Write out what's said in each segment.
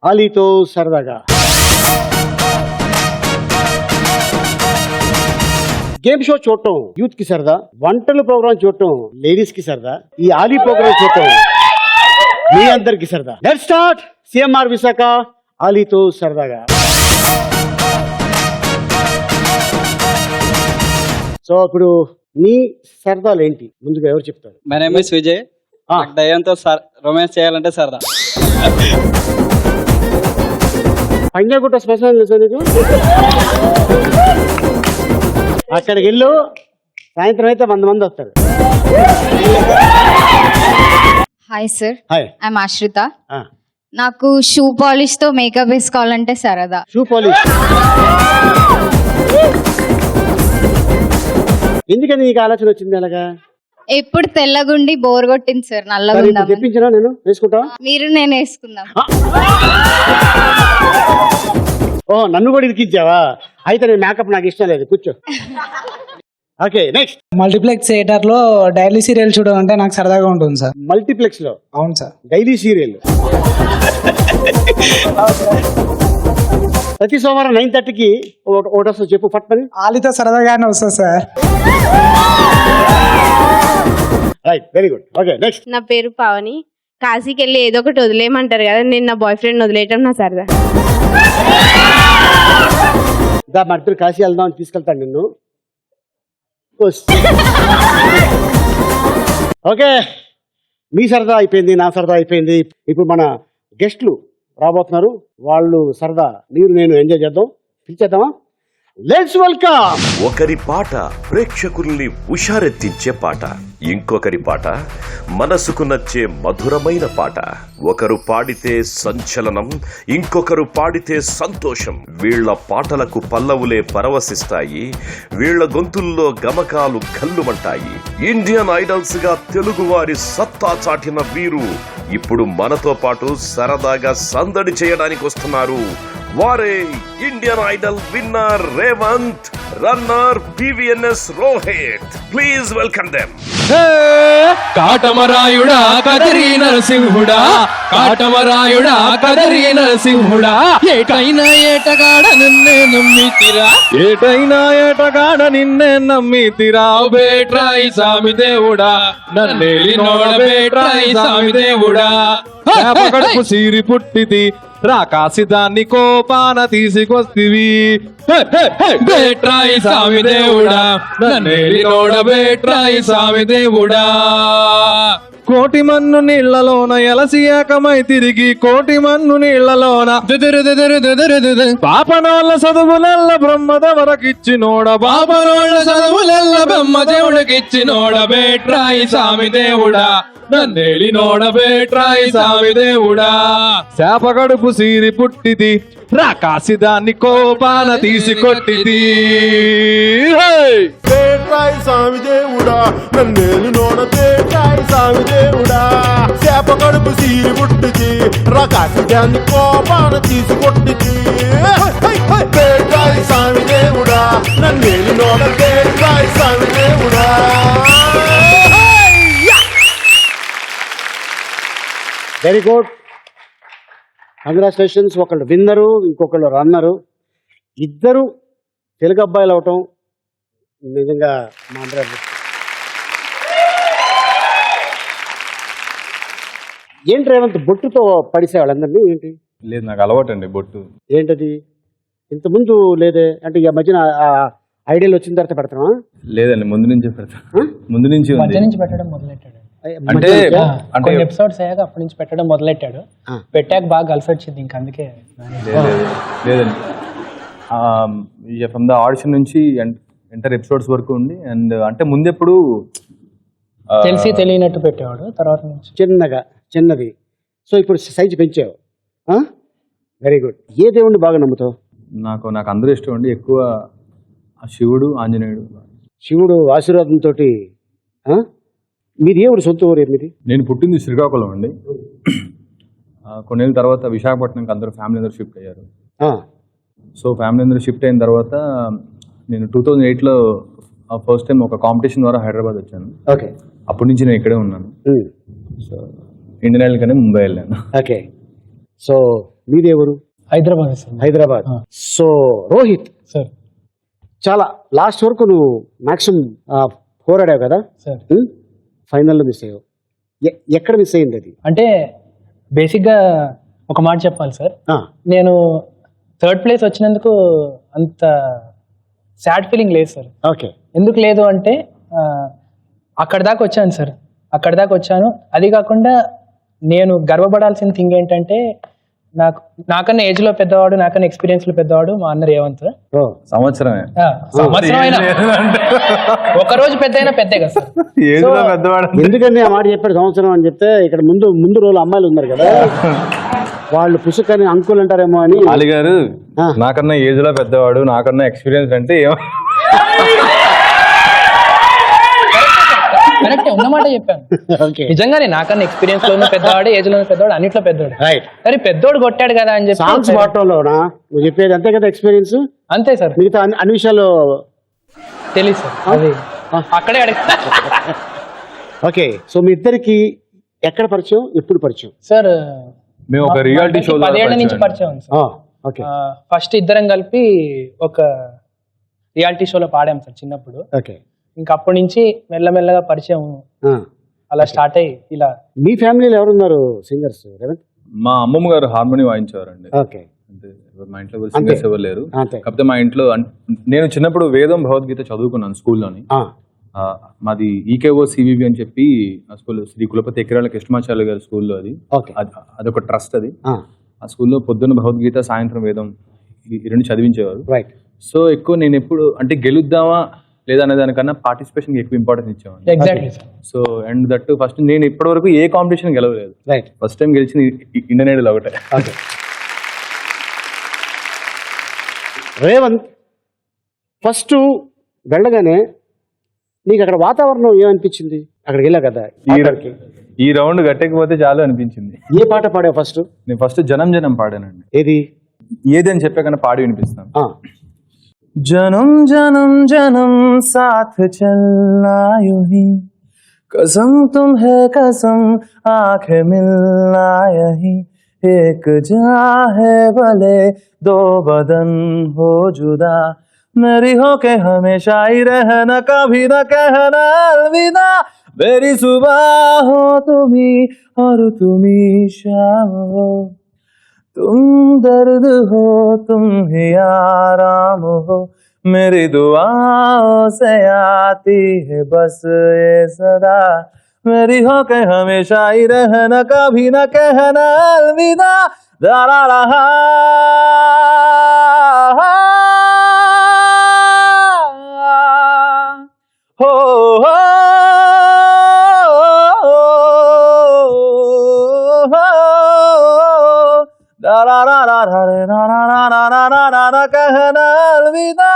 ఆలీతో సరదాగా. Game show చూడటం youth కి సరదా, వంటల ప్రోగ్రామ్ చూడటం లేడీస్ కి సరదా, ఈ ఆలీ ప్రోగ్రామ్ చూడటం మీ అందరికి సరదా. లెట్స్ స్టార్ట్ సిఎంఆర్ విశాఖ ఆలీతో సరదాగా. సో ఇప్పుడు మీ సరదాలు ఏంటి ముందుగా ఎవరు చెప్తారు? My name is Vijay. దయ్యంతో రొమాన్స్ చేయాలంటే సరదా. పంజాగుట్ట స్పెషల్ నీకు అక్కడికి వెళ్ళు, సాయంత్రం అయితే 100 మంది వస్తారు. Hi sir, hi. ఐఎమ్ ఆశ్రిత. నాకు షూ పాలిష్ తో మేకప్ వేసుకోవాలంటే సరదా. షూ పాలిష్ ఎందుకని నీకు ఆలోచన వచ్చింది అలాగా? ఎప్పుడు తెల్లగుండి బోర్ కొట్టింది సార్, నల్లగా సరే, ఇప్పుడు తెప్పించినా నేను వేసుకుంటా. మీరు నేను వేసుకుందాం. ఓ నన్ను కూడా ఇరికిచ్చావా? అయితే నేను మేకప్ నాకు ఇష్టం లేదు, కూర్చో. Okay next. మల్టీప్లెక్స్ థియేటర్ లో డైలీ సీరియల్ చూడడం అంటే నాకు సరదాగా ఉంటుంది సార్. మల్టీప్లెక్స్ లో? అవును సార్. డైలీ సీరియల్ ప్రతి సోమవారం 9:30కి ఒకటి వస్తుంది, చెప్పు పట్టని. ఆలితో సరదాగానే వస్తుంది sir. Right, very good. Okay next. నా పేరు పావని. కాశీకి వెళ్ళి ఏదో ఒకటి వదిలేయమంటారు కదా, నేను నా బాయ్ ఫ్రెండ్ వదిలేయటం నా సరదా. మా ఇద్దరు కాశీ వెళ్దాం అని తీసుకెళ్తాను నిన్ను. ఓకే, మీ సరదా అయిపోయింది, నా సరదా అయిపోయింది. ఇప్పుడు మన గెస్ట్లు రాబోతున్నారు, వాళ్ళు సరదా మీరు నేను ఎంజాయ్ చేద్దాం. పిలిచేద్దామా? Let's welcome. ఒకరి పాట ప్రేక్షకుల్ని హుషారెత్తించే పాట, ఇంకొకరి పాట మనసుకు నచ్చే మధురమైన పాట. ఒకరు పాడితే సంచలనం, ఇంకొకరు పాడితే సంతోషం. వీళ్ల పాటలకు పల్లవులే పరవశిస్తాయి, వీళ్ల గొంతుల్లో గమకాలు గల్లుమంటాయి. ఇండియన్ ఐడల్స్ గా తెలుగువారి సత్తా చాటిన వీరు ఇప్పుడు మనతో పాటు సరదాగా సందడి చేయడానికి వస్తున్నారు. వారే Indian idol winner Revanth, runner PVNS Rohit. Please welcome them. కాటమరాయుడా కదరి నరసింహుడా, కాటమరాయుడా కదరి నరసింహుడా, ఏటైనా ఏటగాడ నిన్నే నమ్మితిరా, ఏటైనా ఏటగాడ నిన్నే నమ్మితిరా. బేట్రాయి సామి దేవుడా, నన్నేలి నోడ బేట్రాయి సామి దేవుడా. కడుపు సీరి పుట్టిది రాకాసి దాన్ని కోపాన తీసుకొస్తివి. బేట్రాయి సామి దేవుడా, నన్నేలి నోడ బేట్రాయి సామి దేవుడా. కోటి మన్ను నీళ్లలోన ఎలసి ఏకమై తిరిగి, కోటి మన్ను నీళ్లలోన పాపనోళ్ళ చదువులెల్ల బ్రహ్మదవరకిచ్చినోడ, పాపనోళ్ళ చదువులెల్ల బ్రహ్మదేవుడికిచ్చినోడ. బేట్రాయి సామి దేవుడా, నన్నేలి నోడ బేట్రాయి సామి దేవుడా. శాపగడుపు సీరి పుట్టిది రాకాసి దాన్ని కోపాన తీసి కొట్టిది. బేట్రాయి సామి దేవుడా, నన్నేలి నోడ బేట్రాయి సామి దేవుడా. చేప కడుపు సీరి పుట్టిది రాకాసి దాన్ని కోపాన తీసి కొట్టిది. బేట్రాయి సామి దేవుడా, నన్నేలి నోడ బేట్రాయి సామి దేవుడా. Very good, congratulations. ఒకళ్ళు విన్నరు, ఇంకొకళ్ళు రన్నరు. ఇద్దరు తెలుగు అబ్బాయిలు అవటం నిజంగా మా అందరూ. ఏంటి రేవంత్ బొట్టుతో పడిసేవాళ్ళు అందరినీ ఏంటి? లేదు, నాకు అలవాటు అండి బొట్టు. ఏంటది? ఇంతకుముందు లేదే, అంటే ఈ మధ్యన ఐడియాలు వచ్చిన తర్వాత పెడతామా? లేదండి, ముందు నుంచి పెడతా. ముందు నుంచి పెట్టడం మొదలెట్టాడు అంటే ఎపిసోడ్స్ అయ్యాక అప్పటి నుంచి పెట్టడం మొదలెట్టాడు. పెట్టాక బాగా కలిసి వచ్చింది, ఇంక అందుకే. లేదండి, ఫ్రమ్ ద ఆడిషన్ నుంచి ఎంటర్ ఎపిసోడ్స్ వరకు ఉంది. అండ్ అంటే ముందెప్పుడు తెలిసి తెలియనట్టు పెట్టేవాడు, తర్వాత నుంచి చిన్నది. సో ఇప్పుడు సైజు పెంచావు. Very good. ఏ దేవుణ్ణి బాగా నమ్ముతావు? నాకు అందరూ ఇష్టం అండి, ఎక్కువ శివుడు, ఆంజనేయుడు. శివుడు ఆశీర్వాదంతో. మీది ఏ ఊరు? సొంత ఊరు ఏమిది? నేను పుట్టింది శ్రీకాకుళం అండి. కొన్నేళ్ళ తర్వాత విశాఖపట్నంకి అందరూ ఫ్యామిలీ అందరూ షిఫ్ట్ అయ్యారు. సో ఫ్యామిలీ అందరూ షిఫ్ట్ అయిన తర్వాత నేను 2008లో ఫస్ట్ టైం ఒక కాంపిటీషన్ ద్వారా హైదరాబాద్ వచ్చాను. ఓకే, అప్పటి నుంచి నేను ఇక్కడే ఉన్నాను. సో ఇండియన్ ఐడల్ కానీ ముంబై వెళ్ళాను. ఓకే, సో మీదేవరు? హైదరాబాద్ సార్. హైదరాబాద్. ఆ. So Rohit, sir. చాలా లాస్ట్ వరకు నువ్వు మాక్సిమం పోరాడావు కదా, సార్. ఫైనల్లో మిస్ అయ్యావు. ఎక్కడ మిస్ అయింది అది? అంటే బేసిక్గా ఒక మాట చెప్పాలి సార్. ఆ, నేను థర్డ్ ప్లేస్ వచ్చినందుకు అంత సాడ్ ఫీలింగ్ లేదు సార్. ఓకే. ఎందుకు లేదు అంటే అక్కడ దాకా వచ్చాను సార్. అక్కడ దాకా వచ్చాను. అది కాకుండా నేను గర్వపడాల్సిన థింగ్ ఏంటంటే నాకన్నా ఏజ్లో పెద్దవాడు, నాకన్నా ఎక్స్పీరియన్స్లో పెద్దవాడు మా అన్న రేవంత్. ఓ, సంవత్సరమే. సంవత్సరం అయినా ఒక రోజు పెద్ద అయినా పెద్దే కదా సార్. ఏజ్లో పెద్దవాడు. ఎందుకంటే ఆ మాట చెప్పాడు సంవత్సరం అని చెప్తే, ఇక్కడ ముందు రోజులు అమ్మాయిలు ఉన్నారు కదా, వాళ్ళు పుసుకని అంకుల్ అంటారేమో అని. అలీ గారు ఆ. నాకన్నా ఏజ్ లో పెద్దవాడు, నాకన్నా ఎక్స్పీరియన్స్ అంటే కరెక్ట్ ఉన్నమాట చెప్పాను. ఓకే, నిజంగానే నాకన్నా ఎక్స్పీరియన్స్ లోనూ పెద్దవాడు, ఏజ్ లోనూ పెద్దవాడు, అన్నిట్లో పెద్దవాడు. రైట్. సరే పెద్దోడు కొట్టాడు కదా అని సాంగ్స్ చెప్పి పాడటంలోనా నువ్వు చెప్పేది అంతే కదా ఎక్స్పీరియన్స్? అంతే సార్. మిగతా అన్ని విషయాలు తెలియదు సార్. అది అక్కడే అడుగుతా ఓకే. సో మీ ఇద్దరికి ఎక్కడ పరిచయం, ఎప్పుడు పరిచయం? సార్ మేము ఒక రియాలిటీ షో 10 ఏళ్ల నుంచి పరిచయం ఉంది సార్. ఓకే, ఫస్ట్ ఇద్దరం కలిపి ఒక రియాలిటీ షోలో పాడాం సార్ చిన్నప్పుడు. ఓకే. ఇంకా అప్పటి నుంచి మెల్లమెల్లగా పరిచయం అలా స్టార్ట్ అయ్యి ఇలా. మీ ఫ్యామిలీలో ఎవరున్నారు సింగర్స్ రేవంత్? మా అమ్మమ్మ గారు హార్మోని వాయించేవారండి. ఓకే, అంటే మా ఇంట్లో సింగర్స్ ఎవరు లేరు. అంతే. కాకపోతే మా ఇంట్లో నేను చిన్నప్పుడు వేదం భగవద్గీత చదువుకున్నాను స్కూల్లోని. మాది ఈకేఓ సివివి అని చెప్పి ఆ స్కూల్ శ్రీ కులపతి ఎకిరాల కృష్ణమాచార్య గారి స్కూల్లో. అది ఓకే, అదొక ట్రస్ట్. అది ఆ స్కూల్లో పొద్దున్న భగవద్గీత, సాయంత్రం వేదం ఈ రెండు చదివించేవారు. రైట్. సో ఎక్కువ నేను ఎప్పుడు అంటే గెలుద్దామా లేదా అనే దానికన్నా పార్టిసిపేషన్ ఎక్కువ ఇంపార్టెన్స్ ఇచ్చేవాడిని. Exactly sir. So and that first నేను ఇప్పటి వరకు ఏ కాంపిటీషన్ గెలవలేదు. రైట్. ఫస్ట్ టైం గెలిచిన ఇండియన్ ఐడల్ ఒకటే. ఓకే. రేవంత్, ఫస్ట్ వెళ్ళగానే నీకు అక్కడ వాతావరణం ఏమనిపించింది? అక్కడికి వెళ్ళా కదా, ఈ రౌండ్ గట్టకపోతే చాలు అనిపించింది. ఏ పాట పాడావు ఫస్ట్? నేను ఫస్ట్ జనం జనం పాడానండి. ఏది ఏది అని చెప్పే కన్నా పాడి వినిపిస్తాను. जन्म जन्म जन्म साथ चलना यूं ही, कसम तुम्हें कसम आंखें मिलना यही, एक जहाँ है भले दो बदन हो जुदा, मेरी हो के हमेशा ही रहना, कभी न कहना अलविदा, मेरी सुबह हो तुम्ही और तुम्ही शाम हो, तुम दर्द हो तुम ही आराम हो, मेरी दुआओं से आती है बस ये सदा, मेरी हो के हमेशा ही रहना, कभी न कहना अलविदा, दारा रहा हो कहना अलविदा.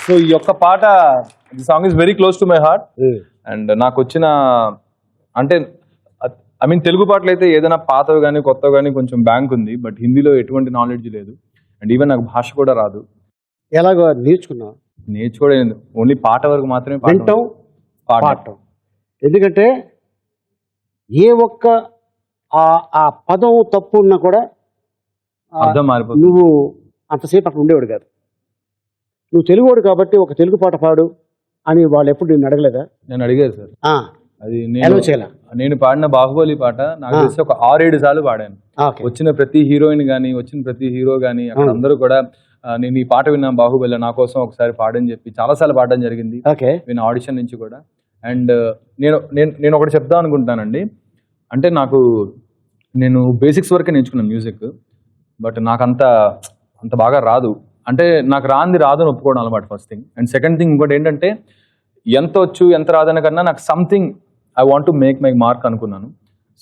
సో ఈ యొక్క పాట, the song is very close to my heart. And నాకు వచ్చిన అంటే ఐ మీన్ తెలుగు పాటలు అయితే ఏదైనా పాతవి కానీ కొత్తవి కానీ కొంచెం బ్యాంక్ ఉంది, బట్ హిందీలో ఎటువంటి నాలెడ్జ్ లేదు. అండ్ ఈవెన్ నాకు భాష కూడా రాదు. ఎలాగో నేర్చుకోవడం ఓన్లీ పాట వరకు మాత్రమే వింటాం, పాడటం. ఎందుకంటే ఏ ఒక్క ఆ పదం తప్పు ఉన్నా కూడా అర్థం మారిపోతుంది. నువ్వు అంతసేపు అక్కడ ఉండేవాడు కాదు. నువ్వు తెలుగువాడు కాబట్టి ఒక తెలుగు పాట పాడు అని వాళ్ళు ఎప్పుడు నేను అడగలేదా? నేను అడిగాను సార్. అది నేను పాడిన బాహుబలి పాట నాకు తెలిసి ఒక 6-7 సార్లు పాడాను. వచ్చిన ప్రతి హీరోయిన్ గానీ, వచ్చిన ప్రతి హీరో గానీ, అక్కడ అందరూ కూడా నేను ఈ పాట విన్నా బాహుబలి, నా కోసం ఒకసారి పాడని చెప్పి చాలాసార్లు పాడడం జరిగింది. నేను ఆడిషన్ నుంచి కూడా. అండ్ నేను ఒకటి చెప్దాం అనుకుంటానండి. అంటే నేను బేసిక్స్ వరకే నేర్చుకున్నాను మ్యూజిక్, బట్ నాకు అంత బాగా రాదు. అంటే నాకు రాదు అని ఒప్పుకోవడం అలవాటు first thing. And second thing ఇంకోటి ఏంటంటే, ఎంత వచ్చు ఎంత రాదన్న కన్నా నాకు something I want to make my mark అనుకున్నాను.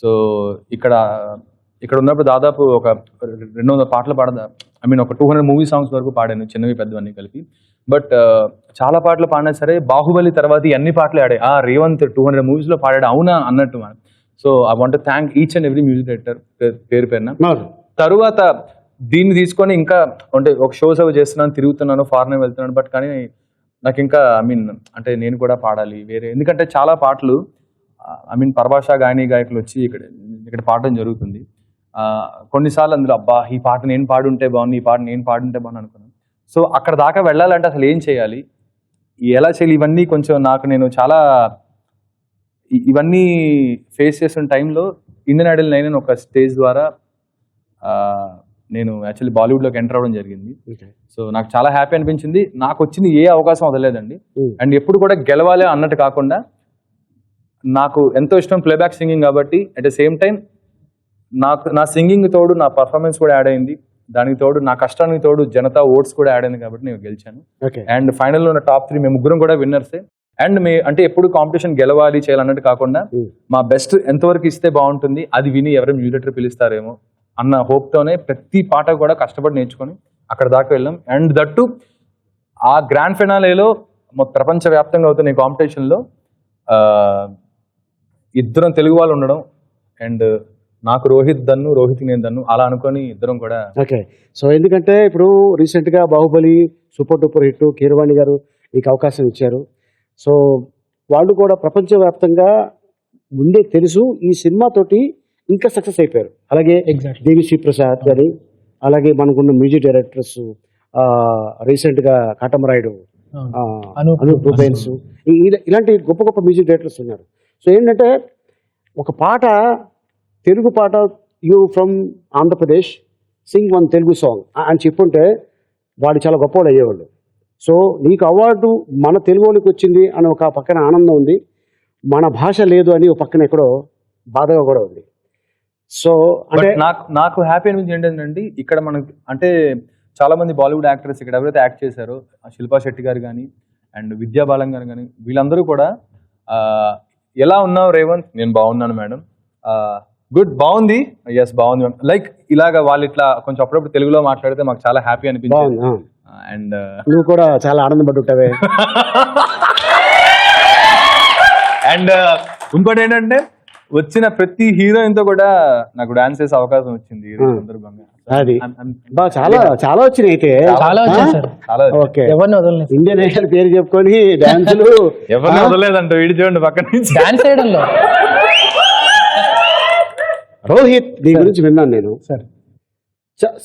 సో ఇక్కడ ఉన్నప్పుడు దాదాపు ఒక 200 పాటలు ఐ మీన్ ఒక 200 మూవీ సాంగ్స్ వరకు పాడాను, చిన్నవి పెద్దవన్నీ కలిపి. బట్ చాలా పాటలు పాడినా సరే బాహుబలి తర్వాత అన్ని పాటలు ఆడాయి. రేవంత్ 200 మూవీస్లో పాడాడు అవునా అన్నట్టు. So I want to thank each and every music director పేరున. తరువాత దీన్ని తీసుకొని ఇంకా అంటే ఒక షోస్ అవి చేస్తున్నాను, తిరుగుతున్నాను, ఫారెన్ వెళ్తున్నాను. బట్ కానీ నాకు ఇంకా అంటే నేను కూడా పాడాలి వేరే, ఎందుకంటే చాలా పాటలు పరభాష గాయకులు వచ్చి ఇక్కడ పాడడం జరుగుతుంది. కొన్నిసార్లు అందులో అబ్బా ఈ పాట నేను పాడుంటే బాగుంది, ఈ పాట నేను పాడుంటే బాగుంది అనుకున్నాను. సో అక్కడ దాకా వెళ్ళాలంటే అసలు ఏం చేయాలి, ఎలా చేయాలి, ఇవన్నీ కొంచెం నేను చాలా ఇవన్నీ ఫేస్ చేసిన టైంలో ఇండియన్ ఐడల్ 9 అని ఒక స్టేజ్ ద్వారా నేను యాక్చువల్లీ బాలీవుడ్లోకి ఎంటర్ అవ్వడం జరిగింది. సో నాకు చాలా హ్యాపీ అనిపించింది. నాకు వచ్చింది ఏ అవకాశం వదలలేదండి. అండ్ ఎప్పుడు కూడా గెలవాలి అన్నట్టు కాకుండా నాకు ఎంతో ఇష్టం ప్లేబ్యాక్ సింగింగ్ కాబట్టి అట్ ద సేమ్ టైం నా సింగింగ్ తోడు నా పర్ఫార్మెన్స్ కూడా యాడ్ అయింది, దానికి తోడు నా కష్టానికి తోడు జనతా ఓట్స్ కూడా యాడ్ అయింది కాబట్టి నేను గెలిచాను. అండ్ ఫైనల్లో ఉన్న టాప్ 3 మేము ముగ్గురం కూడా విన్నర్సే. అండ్ అంటే ఎప్పుడు కాంపిటీషన్ గెలవాలి చేయాలన్నట్టు కాకుండా మా బెస్ట్ ఎంతవరకు ఇస్తే బాగుంటుంది, అది విని ఎవరైనా మ్యూజిక్ పిలుస్తారేమో అన్న హోప్తోనే ప్రతి పాట కూడా కష్టపడి నేర్చుకొని అక్కడ దాకా వెళ్ళాం. అండ్ దట్టు ఆ గ్రాండ్ ఫినాలేలో ప్రపంచవ్యాప్తంగా అవుతున్న ఈ కాంపిటీషన్లో ఇద్దరం తెలుగు వాళ్ళు ఉండడం, అండ్ నాకు రోహిత్ నేను దన్ను అలా అనుకొని ఇద్దరం కూడా. ఓకే, సో ఎందుకంటే ఇప్పుడు రీసెంట్గా Baahubali super duper hit, Keeravani గారు మీకు అవకాశం ఇచ్చారు. సో వాళ్ళు కూడా ప్రపంచవ్యాప్తంగా ముందే తెలుసు ఈ సినిమాతోటి ఇంకా సక్సెస్ అయిపోయారు. అలాగే దేవిశ్రీ ప్రసాద్ గారి, అలాగే మనకున్న మ్యూజిక్ డైరెక్టర్స్ రీసెంట్గా కాటమరాయుడు, అనూప్ రూబెన్స్, ఇలాంటి గొప్ప గొప్ప మ్యూజిక్ డైరెక్టర్స్ ఉన్నారు. సో ఏంటంటే ఒక పాట, తెలుగు పాట, you from Andhra Pradesh sing one Telugu song అని చెప్పుంటే వాడు చాలా గొప్పవాడు అయ్యేవాళ్ళు. సో నీకు అవార్డు మన తెలుగు వాళ్ళకి వచ్చింది అని ఒక పక్కన ఆనందం ఉంది, మన భాష లేదు అని ఒక పక్కన ఎక్కడో బాధగా కూడా ఉంది. సో అంటే నాకు హ్యాపీ అనిపించింది ఏంటంటే ఇక్కడ మనకి అంటే చాలా మంది బాలీవుడ్ యాక్టర్స్ ఇక్కడ ఎవరైతే యాక్ట్ చేశారో శిల్పా శెట్టి గారు కానీ అండ్ విద్యా బాలన్ గారు కానీ వీళ్ళందరూ కూడా ఎలా ఉన్నావు రేవంత్, నేను బాగున్నాను మేడం, గుడ్, బాగుంది, ఎస్ బాగుంది, లైక్ ఇలాగా వాళ్ళు ఇట్లా కొంచెం అప్పుడప్పుడు తెలుగులో మాట్లాడితే మాకు చాలా హ్యాపీ అనిపించింది. అండ్ నువ్వు కూడా చాలా ఆనందపడ్డుంటావే. అండ్ ఇంకోటి ఏంటంటే వచ్చిన ప్రతి హీరోయిన్ తో కూడా నాకు డాన్స్ చేసే అవకాశం వచ్చింది ఈ సందర్భంగా. అది చాలా చాలా వచ్చినాయి అయితే, చాలా వచ్చాయి సార్. ఓకే, ఎవరిని వదలలేదు. ఇండియన్ ఐడల్ పేరు చెప్పుకొని డాన్సులు ఎవరిని వదలలేదంట, వీడి చూడండి పక్కన నుంచి డాన్స్ చేయడంలో. రోహిత్, నీ గురించి విన్నాను నేను సార్.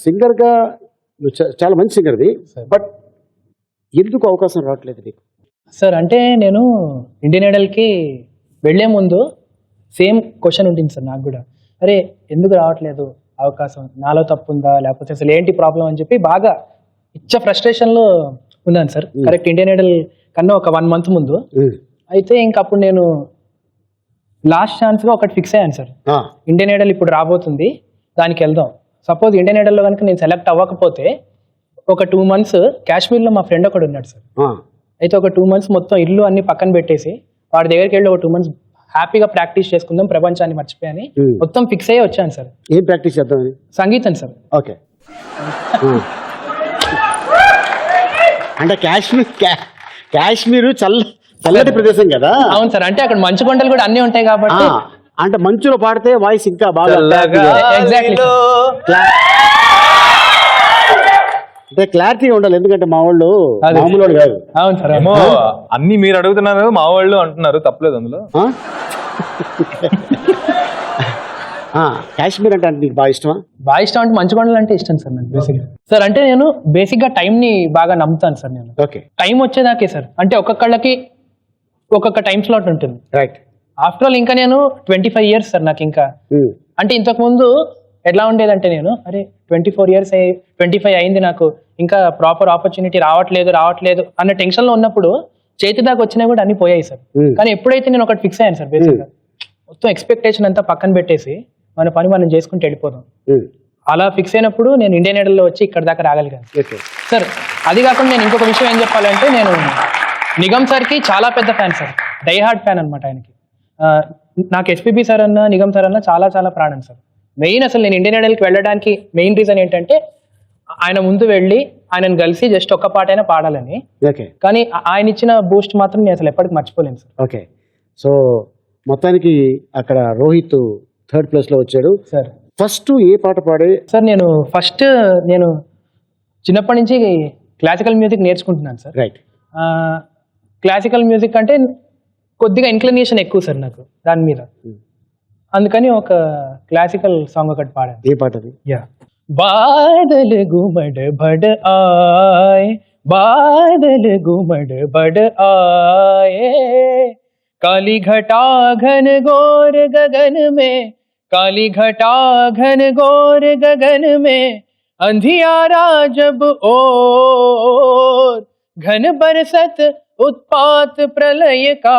సింగర్ గా చాలా మంచి సింగర్ది, బట్ ఎందుకు అవకాశం రావట్లేదు నీకు? సార్ అంటే నేను ఇండియన్ ఐడల్కి వెళ్లే ముందు సేమ్ క్వశ్చన్ ఉంటుంది సార్ నాకు కూడా, అరే ఎందుకు రావట్లేదు అవకాశం, నాలో తప్పు ఉందా లేకపోతే అసలు ఏంటి ప్రాబ్లం అని చెప్పి బాగా ఫ్రస్ట్రేషన్లో ఉన్నాను సార్. కరెక్ట్ ఇండియన్ ఐడల్ కన్నా ఒక 1 month ముందు. అయితే ఇంకప్పుడు నేను లాస్ట్ ఛాన్స్గా ఒకటి ఫిక్స్ అయ్యాను సార్, ఇండియన్ ఐడల్ ఇప్పుడు రాబోతుంది దానికి వెళ్దాం. సపోజ్ ఇండియన్ ఐడల్లో కనుక నేను సెలెక్ట్ అవ్వకపోతే ఒక 2 months కాశ్మీర్లో మా ఫ్రెండ్ ఒకడు ఉన్నాడు సార్. అయితే ఒక 2 months మొత్తం ఇల్లు అన్ని పక్కన పెట్టేసి వాడి దగ్గరికి వెళ్ళి ఒక 2 months హ్యాపీగా ప్రాక్టీస్ చేసుకుందాం, ప్రపంచాన్ని మర్చిపోయాని మొత్తం ఫిక్స్ అయ్యి వచ్చాను సార్. ఏం ప్రాక్టీస్ చేద్దాం? సంగీతం సార్. ఓకే, అంటే కాశ్మీర్ చల్లటి ప్రదేశం కదా. అవును సార్, అంటే అక్కడ మంచు కొండలు కూడా అన్ని ఉంటాయి కాబట్టి, అంటే మంచులో పాడితే వాయిస్ ఇంకా బాగా అంటే క్లారిటీ ఉండాలి, ఎందుకంటే మా వాళ్ళు మామూలు కాదు. అవును సార్. అన్ని మీరు అడుగుతున్నారు, మా వాళ్ళు అంటున్నారు, తప్పలేదు అందులో. కాశ్మీర్ అంటే నీకు బాగా ఇష్టమా? బాగా ఇష్టం, అంటే మంచు కొండలు అంటే ఇష్టం సార్ నాకు బేసిక్. సార్ అంటే నేను బేసిక్ గా టైం ని బాగా నమ్ముతాను సార్ నేను. ఓకే, టైం వచ్చేదాకే సార్, అంటే ఒక్కొక్కళ్ళకి ఒక్కొక్క టైం స్లాట్ ఉంటుంది. రైట్. ఆఫ్టర్ ఆల్ ఇంకా నేను 25 years సార్ నాకు ఇంకా. అంటే ఇంతకు ముందు ఎట్లా ఉండేదంటే నేను అరే 24 years 25 అయింది, నాకు ఇంకా ప్రాపర్ ఆపర్చునిటీ రావట్లేదు అన్న టెన్షన్లో ఉన్నప్పుడు చేతి దాకా వచ్చినా కూడా అన్ని పోయాయి సార్. కానీ ఎప్పుడైతే నేను ఒకటి ఫిక్స్ అయ్యాను సార్, బేసిక్గా మొత్తం ఎక్స్పెక్టేషన్ అంతా పక్కన పెట్టేసి మన పని మనం చేసుకుంటూ వెళ్ళిపోదాం, అలా ఫిక్స్ అయినప్పుడు నేను ఇండియన్ ఐడల్లో వచ్చి ఇక్కడ దాకా రాగలిగాను సార్. అది కాకుండా నేను ఇంకొక విషయం ఏం చెప్పాలంటే, నేను నిగమ్ సార్కి చాలా పెద్ద fan sir, die hard fan అనమాట ఆయనకి. నాకు ఎస్పీబీ సార్ అన్న నిగమ్ సార్ అన్న చాలా చాలా ప్రాణం సార్. మెయిన్ అసలు నేను ఇండియన్ ఐడల్కి వెళ్ళడానికి మెయిన్ రీజన్ ఏంటంటే ఆయన ముందు వెళ్ళి ఆయనను కలిసి జస్ట్ ఒక్క పాట అయినా పాడాలని. కానీ ఆయన ఇచ్చిన బూస్ట్ మాత్రం నేను అసలు ఎప్పటికి మర్చిపోలేను సార్. ఓకే, సో మొత్తానికి అక్కడ రోహిత్ 3rd place లో వచ్చాడు సార్. ఫస్ట్ ఏ పాట పాడే సార్? నేను చిన్నప్పటి నుంచి క్లాసికల్ మ్యూజిక్ నేర్చుకుంటున్నాను సార్. రైట్. క్లాసికల్ మ్యూజిక్ అంటే కొద్దిగా ఇంక్లినేషన్ ఎక్కువ సార్ నాకు దాని మీద. అందుకని ఒక క్లాసికల్ సాంగ్ ఒకటి పాడాను. ఏ పాట అది? యా. బాదల్ గుమడ్ బడ్ ఆయ్, బాదల్ గుమడ్ బడ్ ఆయే, काली घटा घन घोर गगन में, काली घटा घन घोर गगन में, अंधियारा जब ओर, घन बरसत उत्पात प्रलय का,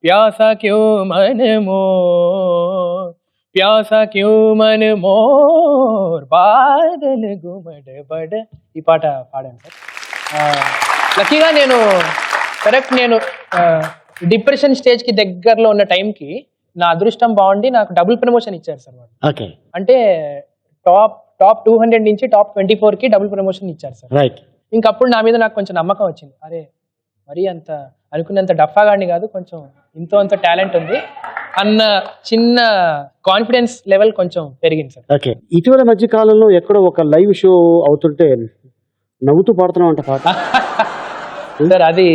प्यासा क्यों मन मोर, प्यासा क्यों मन मोर, बादल गुमड बड. ఈ పాట పాడాను సార్. లక్కీగా నేను కరెక్ట్ నేను డిప్రెషన్ స్టేజ్ కి దగ్గరలో ఉన్న టైంకి నా అదృష్టం బాగుండి నాకు డబుల్ ప్రమోషన్ ఇచ్చారు సార్ వాళ్ళు. ఓకే, అంటే టాప్ 200 నుంచి టాప్ 24 కి డబుల్ ప్రమోషన్ ఇచ్చారు సార్. రైట్. ఇంకప్పుడు నా మీద నాకు కొంచెం నమ్మకం వచ్చింది. అరే మరి అంత అనుకున్నంత డఫాగాడిని కాదు, కొంచెం ఇంతో అంత టాలెంట్ ఉంది అన్న చిన్న కాన్ఫిడెన్స్ లెవెల్ కొంచెం పెరిగింది సార్. ఓకే, ఇటీవల మధ్య కాలంలో ఎక్కడో ఒక లైవ్ షో అవుతుంటే నవ్వుతూ పాడుతున్నావు అంట పాట. సార్ అది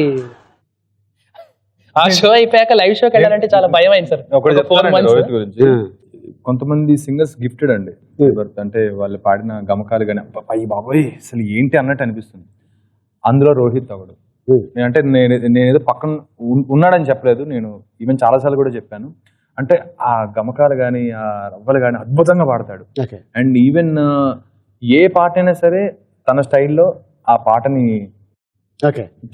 ఆ షో అయిపోయాక లైవ్ షోకి వెళ్ళాలంటే చాలా భయం అయింది సార్. ఒకటి ఒక 4 చెప్తానండి months. రోహిత్ గురించి. కొంతమంది సింగర్స్ గిఫ్టెడ్ అండి, అంటే వాళ్ళు పాడిన గమకాలు కానీ అయ్యి బాబోయ్ అసలు ఏంటి అన్నట్టు అనిపిస్తుంది. అందులో రోహిత్ ఒకడు. అంటే నేనేదో పక్కన ఉన్నాడని చెప్పలేదు, నేను ఈవెన్ చాలాసార్లు కూడా చెప్పాను. అంటే ఆ గమకాలు కానీ ఆ రవ్వలు కానీ అద్భుతంగా పాడతాడు. అండ్ ఈవెన్ ఏ పాట అయినా సరే తన స్టైల్లో ఆ పాటని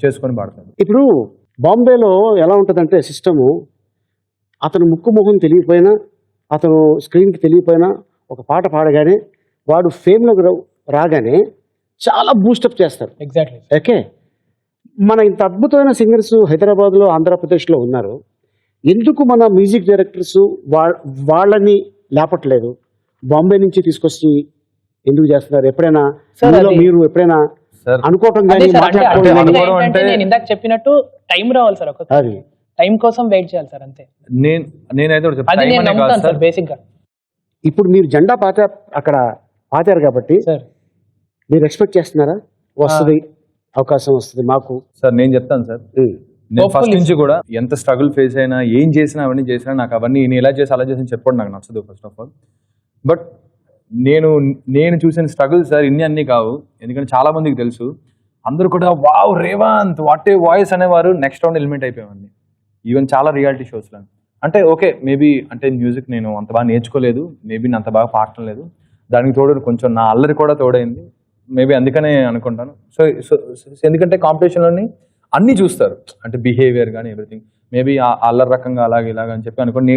చేసుకొని పాడతాడు. ఇప్పుడు బాంబేలో ఎలా ఉంటుందంటే సిస్టము, అతను ముక్కు ముఖం తెలియకపోయినా, అతను స్క్రీన్కి తెలియకపోయినా ఒక పాట పాడగానే వాడు ఫేమ్లోకి రాగానే చాలా బూస్టప్ చేస్తారు. ఎగ్జాక్ట్లీ. ఓకే, మన ఇంత అద్భుతమైన సింగర్స్ హైదరాబాద్లో, ఆంధ్రప్రదేశ్లో ఉన్నారు. ఎందుకు మన మ్యూజిక్ డైరెక్టర్స్ వాళ్ళని లేపట్లేదు, బాంబే నుంచి తీసుకొచ్చి ఎందుకు చేస్తున్నారు? ఎప్పుడైనా మీరు ఎప్పుడైనా అనుకోవటం కానీ నేను ఇందాక చెప్పినట్టు టైం రావాలి సార్, ఒక టైం కోసం వెయిట్ చేయాలి సార్, అంతే. నేనైతే బేసిక్ గా ఇప్పుడు మీరు జెండా అక్కడ పాతారు కాబట్టి మీరు ఎక్స్పెక్ట్ చేస్తున్నారా వస్తుంది, అవకాశం వస్తుంది మాకు? సార్ నేను చెప్తాను సార్, నేను ఫస్ట్ నుంచి కూడా ఎంత స్ట్రగుల్ ఫేస్ అయినా, ఏం చేసినా అవన్నీ చేసినా, నాకు అవన్నీ నేను ఎలా చేసి అలా చేసి చెప్పడం నాకు నచ్చదు ఫస్ట్ ఆఫ్ ఆల్. బట్ నేను చూసిన స్ట్రగుల్ సార్ అన్నీ కావు. ఎందుకంటే చాలా మందికి తెలుసు, అందరూ కూడా wow Revanth what a voice అనేవారు. నెక్స్ట్ రౌండ్ ఎలిమెంట్ అయిపోయామండి, ఈవెన్ చాలా రియాలిటీ షోస్లో. అంటే ఓకే మేబీ అంటే మ్యూజిక్ నేను అంత బాగా నేర్చుకోలేదు, మేబీ నేను అంత బాగా పాడటం లేదు, దానికి తోడు కొంచెం నా అల్లరి కూడా తోడైంది, మేబీ అందుకనే అనుకుంటాను. సో ఎందుకంటే కాంపిటీషన్లోని అన్నీ చూస్తారు, అంటే బిహేవియర్ కానీ ఎవ్రీథింగ్. మేబీ ఆ అల్లరి రకంగా అలాగే ఇలాగ అని చెప్పి అనుకోండి,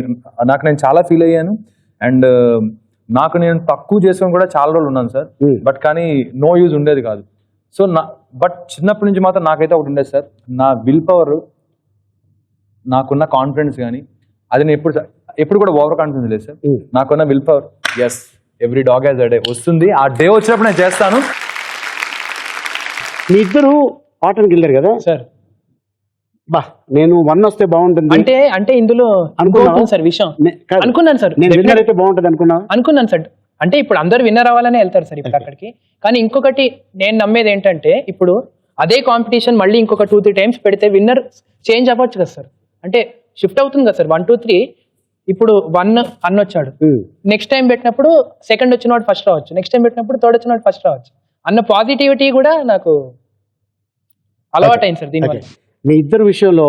నాకు నేను చాలా ఫీల్ అయ్యాను. అండ్ నాకు నేను తక్కువ చేసుకొని కూడా చాలా రోజులు ఉన్నాను సార్, బట్ కానీ నో యూజ్ ఉండేది కాదు. సో బట్ చిన్నప్పటి నుంచి మాత్రం నాకైతే ఒకటి ఉండేది సార్, నా విల్ పవర్, నాకున్న కాన్ఫిడెన్స్ కానీ అది నేను ఎప్పుడు కూడా ఓవర్ కాన్ఫిడెన్స్ లేదు సార్. నాకున్న will power, as every dog has a day, వస్తుంది. ఆ డే వచ్చినప్పుడు నేను చేస్తాను. మీ ఇద్దరు పాటలకు వెళ్ళారు కదా సార్, బా నేను 1 వస్తే బాగుంటుంది అంటే ఇందులో అనుకున్నాను సార్ విషయం. అనుకున్నాను సార్, నేను విన్నర్ అయితే బాగుంటుంది అనుకున్నాను సార్. అంటే ఇప్పుడు అందరు విన్నర్ అవ్వాలనే వెళ్తారు సార్ ఇప్పుడు అక్కడికి. కానీ ఇంకొకటి నేను నమ్మేది ఏంటంటే, ఇప్పుడు అదే కాంపిటీషన్ మళ్ళీ ఇంకొక 2-3 టైమ్స్ పెడితే విన్నర్ చేంజ్ అవ్వచ్చు కదా సార్. అంటే షిఫ్ట్ అవుతుంది కదా సార్. 1, 2, 3 ఇప్పుడు 1 అన్న వచ్చాడు, నెక్స్ట్ టైం పెట్టినప్పుడు సెకండ్ వచ్చినవాడు ఫస్ట్ రావచ్చు, నెక్స్ట్ టైం పెట్టినప్పుడు థర్డ్ వచ్చినవాడు ఫస్ట్ రావచ్చు అన్న పాజిటివిటీ కూడా నాకు అలవాటైంది సార్ దీనివల్ల. మీ ఇద్దరు విషయంలో,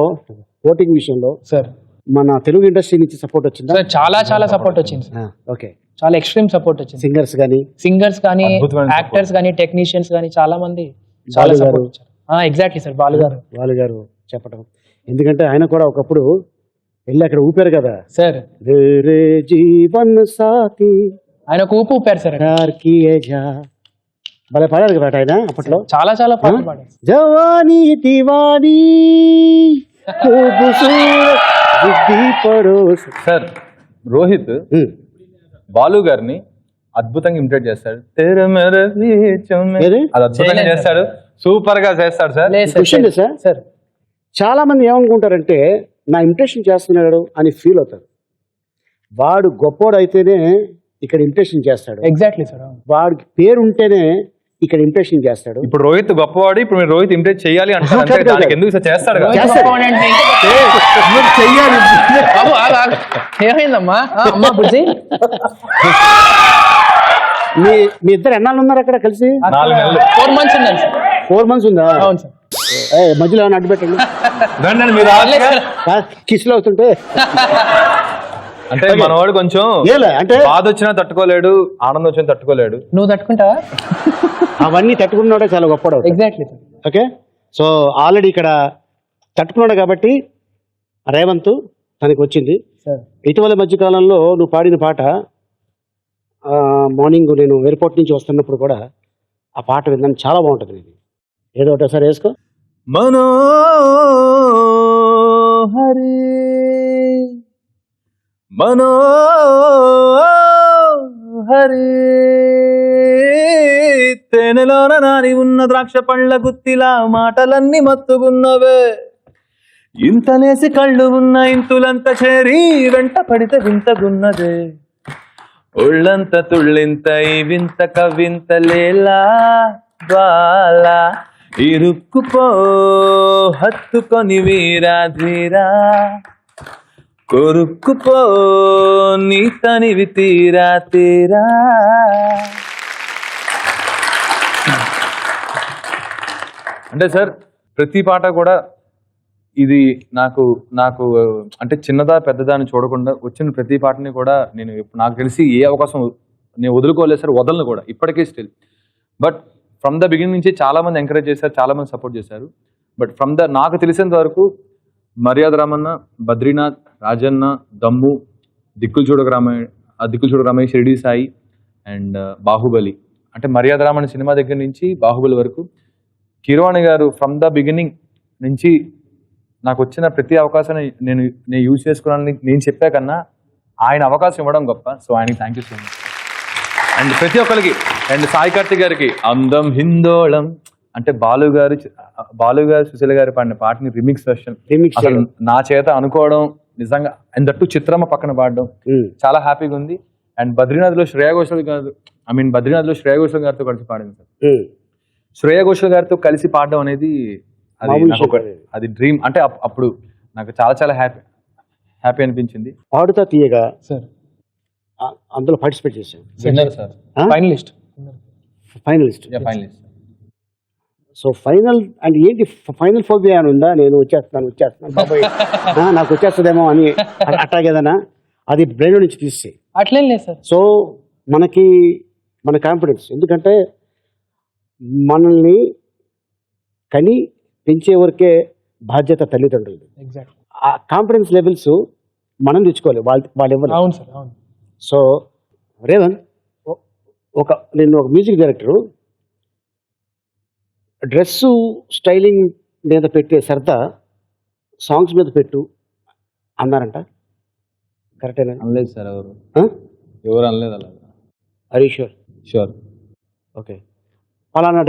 ఓటింగ్ విషయంలో సార్ మన తెలుగు ఇండస్ట్రీ నుంచి సపోర్ట్ వచ్చిందా? సార్ చాలా సపోర్ట్ వచ్చింది సార్. ఓకే, చాలా ఎక్స్ట్రీమ్ సపోర్ట్ వచ్చింది. సింగర్స్ కానీ యాక్టర్స్ కానీ టెక్నీషియన్స్ కానీ చాలా మంది చాలా సపోర్ట్ వచ్చారు. ఎగ్జాక్ట్లీ సార్, బాలు గారు చెప్పడం. ఎందుకంటే ఆయన కూడా ఒకప్పుడు వెళ్ళి అక్కడ ఊపారు కదా సార్, జీవన్ సాథీ, ఆయన ఒక ఊపారు సార్. భలే పాడారు కదా ఆయన అప్పట్లో, చాలా పాటలు పాడారు. జవానీ దివానీ సార్ రోహిత్ బాలు గారిని అద్భుతంగా ఇమిటేట్ చేస్తాడు, అది అద్భుతంగా చేస్తాడు, సూపర్ గా చేస్తాడు సార్. సార్ చాలా మంది ఏమనుకుంటారంటే నా ఇంప్రెషన్ చేస్తున్నాడు అని ఫీల్ అవుతారు. వాడు గొప్పోడు అయితేనే ఇక్కడ ఇంప్రెషన్ చేస్తాడు. Exactly sir. వాడికి పేరు ఉంటేనే ఇక్కడ ఇంప్రెషన్ చేస్తాడు. ఇప్పుడు రోహిత్ గొప్పవాడు, ఇప్పుడు మీరు రోహిత్ ఇంప్రెస్ చేయాలి అంటారు అంతే, కాదు, దానికి కాదు. ఎందుకు సార్ చేస్తాడు కదా. చేస్తాడు. చెయ్యాలి. ఏమైందమ్మా అమ్మా బుజ్జి? మీ ఇద్దరు ఎన్నాళ్ళు ఉన్నారు అక్కడ కలిసి? 4 నెలలు. 4 months ఉన్నాను సార్. 4 months ఉందా? అవును సార్. మధ్యలో ఏమైనా అడ్డు పెట్టండి రండి మీరు ఆగలేక. కిస్లు అవుతుంటే. అంటే మనవాడు కొంచెం ఏలే, అంటే బాధ వచ్చినా తట్టుకోలేడు, ఆనందం వచ్చినా తట్టుకోలేడు. నువ్వు తట్టుకుంటావా? అవన్నీ తట్టుకున్నాడే చాలా గొప్పడు. Exactly sir. Okay, so already ఇక్కడ తట్టుకున్నాడు కాబట్టి రేవంత్ తనకి వచ్చింది. సార్ ఇటీవల మధ్య కాలంలో నువ్వు పాడిన పాట, మార్నింగ్ నేను ఎయిర్పోర్ట్ నుంచి వస్తున్నప్పుడు కూడా ఆ పాట విన్నాను, చాలా బాగుంటుంది. నేను ఏదో ఒకటోసారి వేసుకో. మనోహరి మనోహరి తేనెలోన నాని ఉన్న ద్రాక్ష పండ్ల గుత్తిలా మాటలన్నీ మత్తుగున్నవే, ఇంతలేసి కళ్ళు ఉన్న ఇంతులంత చేరి వెంట పడితే వింతగున్నదే, ఒళ్ళంత తుళ్ళింత ఈ వింత కవింత లేలా బాలా, ఇరుక్కుపో హత్తుకొని వీరా ధీరా, కొరుక్కుపో నీ తనివి తీరా తీరా. అంటే సార్ ప్రతి పాట కూడా ఇది నాకు నాకు అంటే చిన్నదా పెద్దదా అని చూడకుండా వచ్చిన ప్రతి పాటని కూడా నేను నాకు తెలిసి ఏ అవకాశం నేను వదులుకోలేదు సార్, వదలను కూడా ఇప్పటికీ still. But from the beginning నుంచి చాలా మంది ఎంకరేజ్ చేశారు, చాలా మంది సపోర్ట్ చేశారు. బట్ నాకు తెలిసినంత వరకు మర్యాద రామన్న, బద్రీనాథ్, రాజన్న, దమ్ము, దిక్కులు చూడక రామయ్య, షిరిడి సాయి అండ్ బాహుబలి. అంటే మర్యాద రామన్న సినిమా దగ్గర నుంచి బాహుబలి వరకు కీరవాణి గారు ఫ్రమ్ ద బిగినింగ్ నుంచి నాకు వచ్చిన ప్రతి అవకాశాన్ని నేను యూజ్ చేసుకున్నానని నేను చెప్పా కన్నా ఆయన అవకాశం ఇవ్వడం గొప్ప. సో ఆయనకి thank you so much. And ప్రతి ఒక్కరికి, అండ్ సాయి కార్తిక్ గారికి అందం హిందోళం అంటే బాలు గారు సుశీల గారు పాడిన పాటని రిమిక్స్ వెర్షన్ అసలు నా చేత అనుకోవడం నిజంగా, అండ్ దట్టు చిత్రమ్మ పక్కన పాడడం చాలా హ్యాపీగా ఉంది. అండ్ బద్రీనాథ్లో శ్రేయా ఘోషల్ గారితో కలిసి పాడింది సార్. శ్రేయా ఘోషల్ గారితో కలిసి పాడడం అనేది అది డ్రీమ్. అంటే అప్పుడు నాకు చాలా చాలా హ్యాపీ అనిపించింది. పాడుతా తీయగా సార్ అందులో పార్టిసిపేట్ చేశాను. Sir finalist. సో ఫైనల్ అంటే ఏంటి, ఫైనల్ ఫోబియా అని ఉందా? నేను వచ్చేస్తున్నాను బాబాయ్ నాకు వచ్చేస్తుందేమో అని అట్టాగేదనా? అది బ్రెయిన్ నుంచి తీసే అట్లేం లేదు సార్. సో మన కాన్ఫిడెన్స్, ఎందుకంటే మనల్ని కని పెంచే వరకే బాధ్యత తల్లిదండ్రులు. ఎగ్జాక్ట్లీ. ఆ కాన్ఫిడెన్స్ లెవెల్స్ మనం తెచ్చుకోవాలి, వాళ్ళు ఇవ్వాలి. అవును సార్, అవును. సో రేవంత్, నేను ఒక మ్యూజిక్ డైరెక్టరు, డ్రెస్సు స్టైలింగ్ మీద పెట్టే సరదా సాంగ్స్ మీద పెట్టు అన్నారంట, కరెక్టేనా? అనలేదు సార్, ఎవరు అనలేదు అలా. హరీ షూర్? ఓకే, పలానా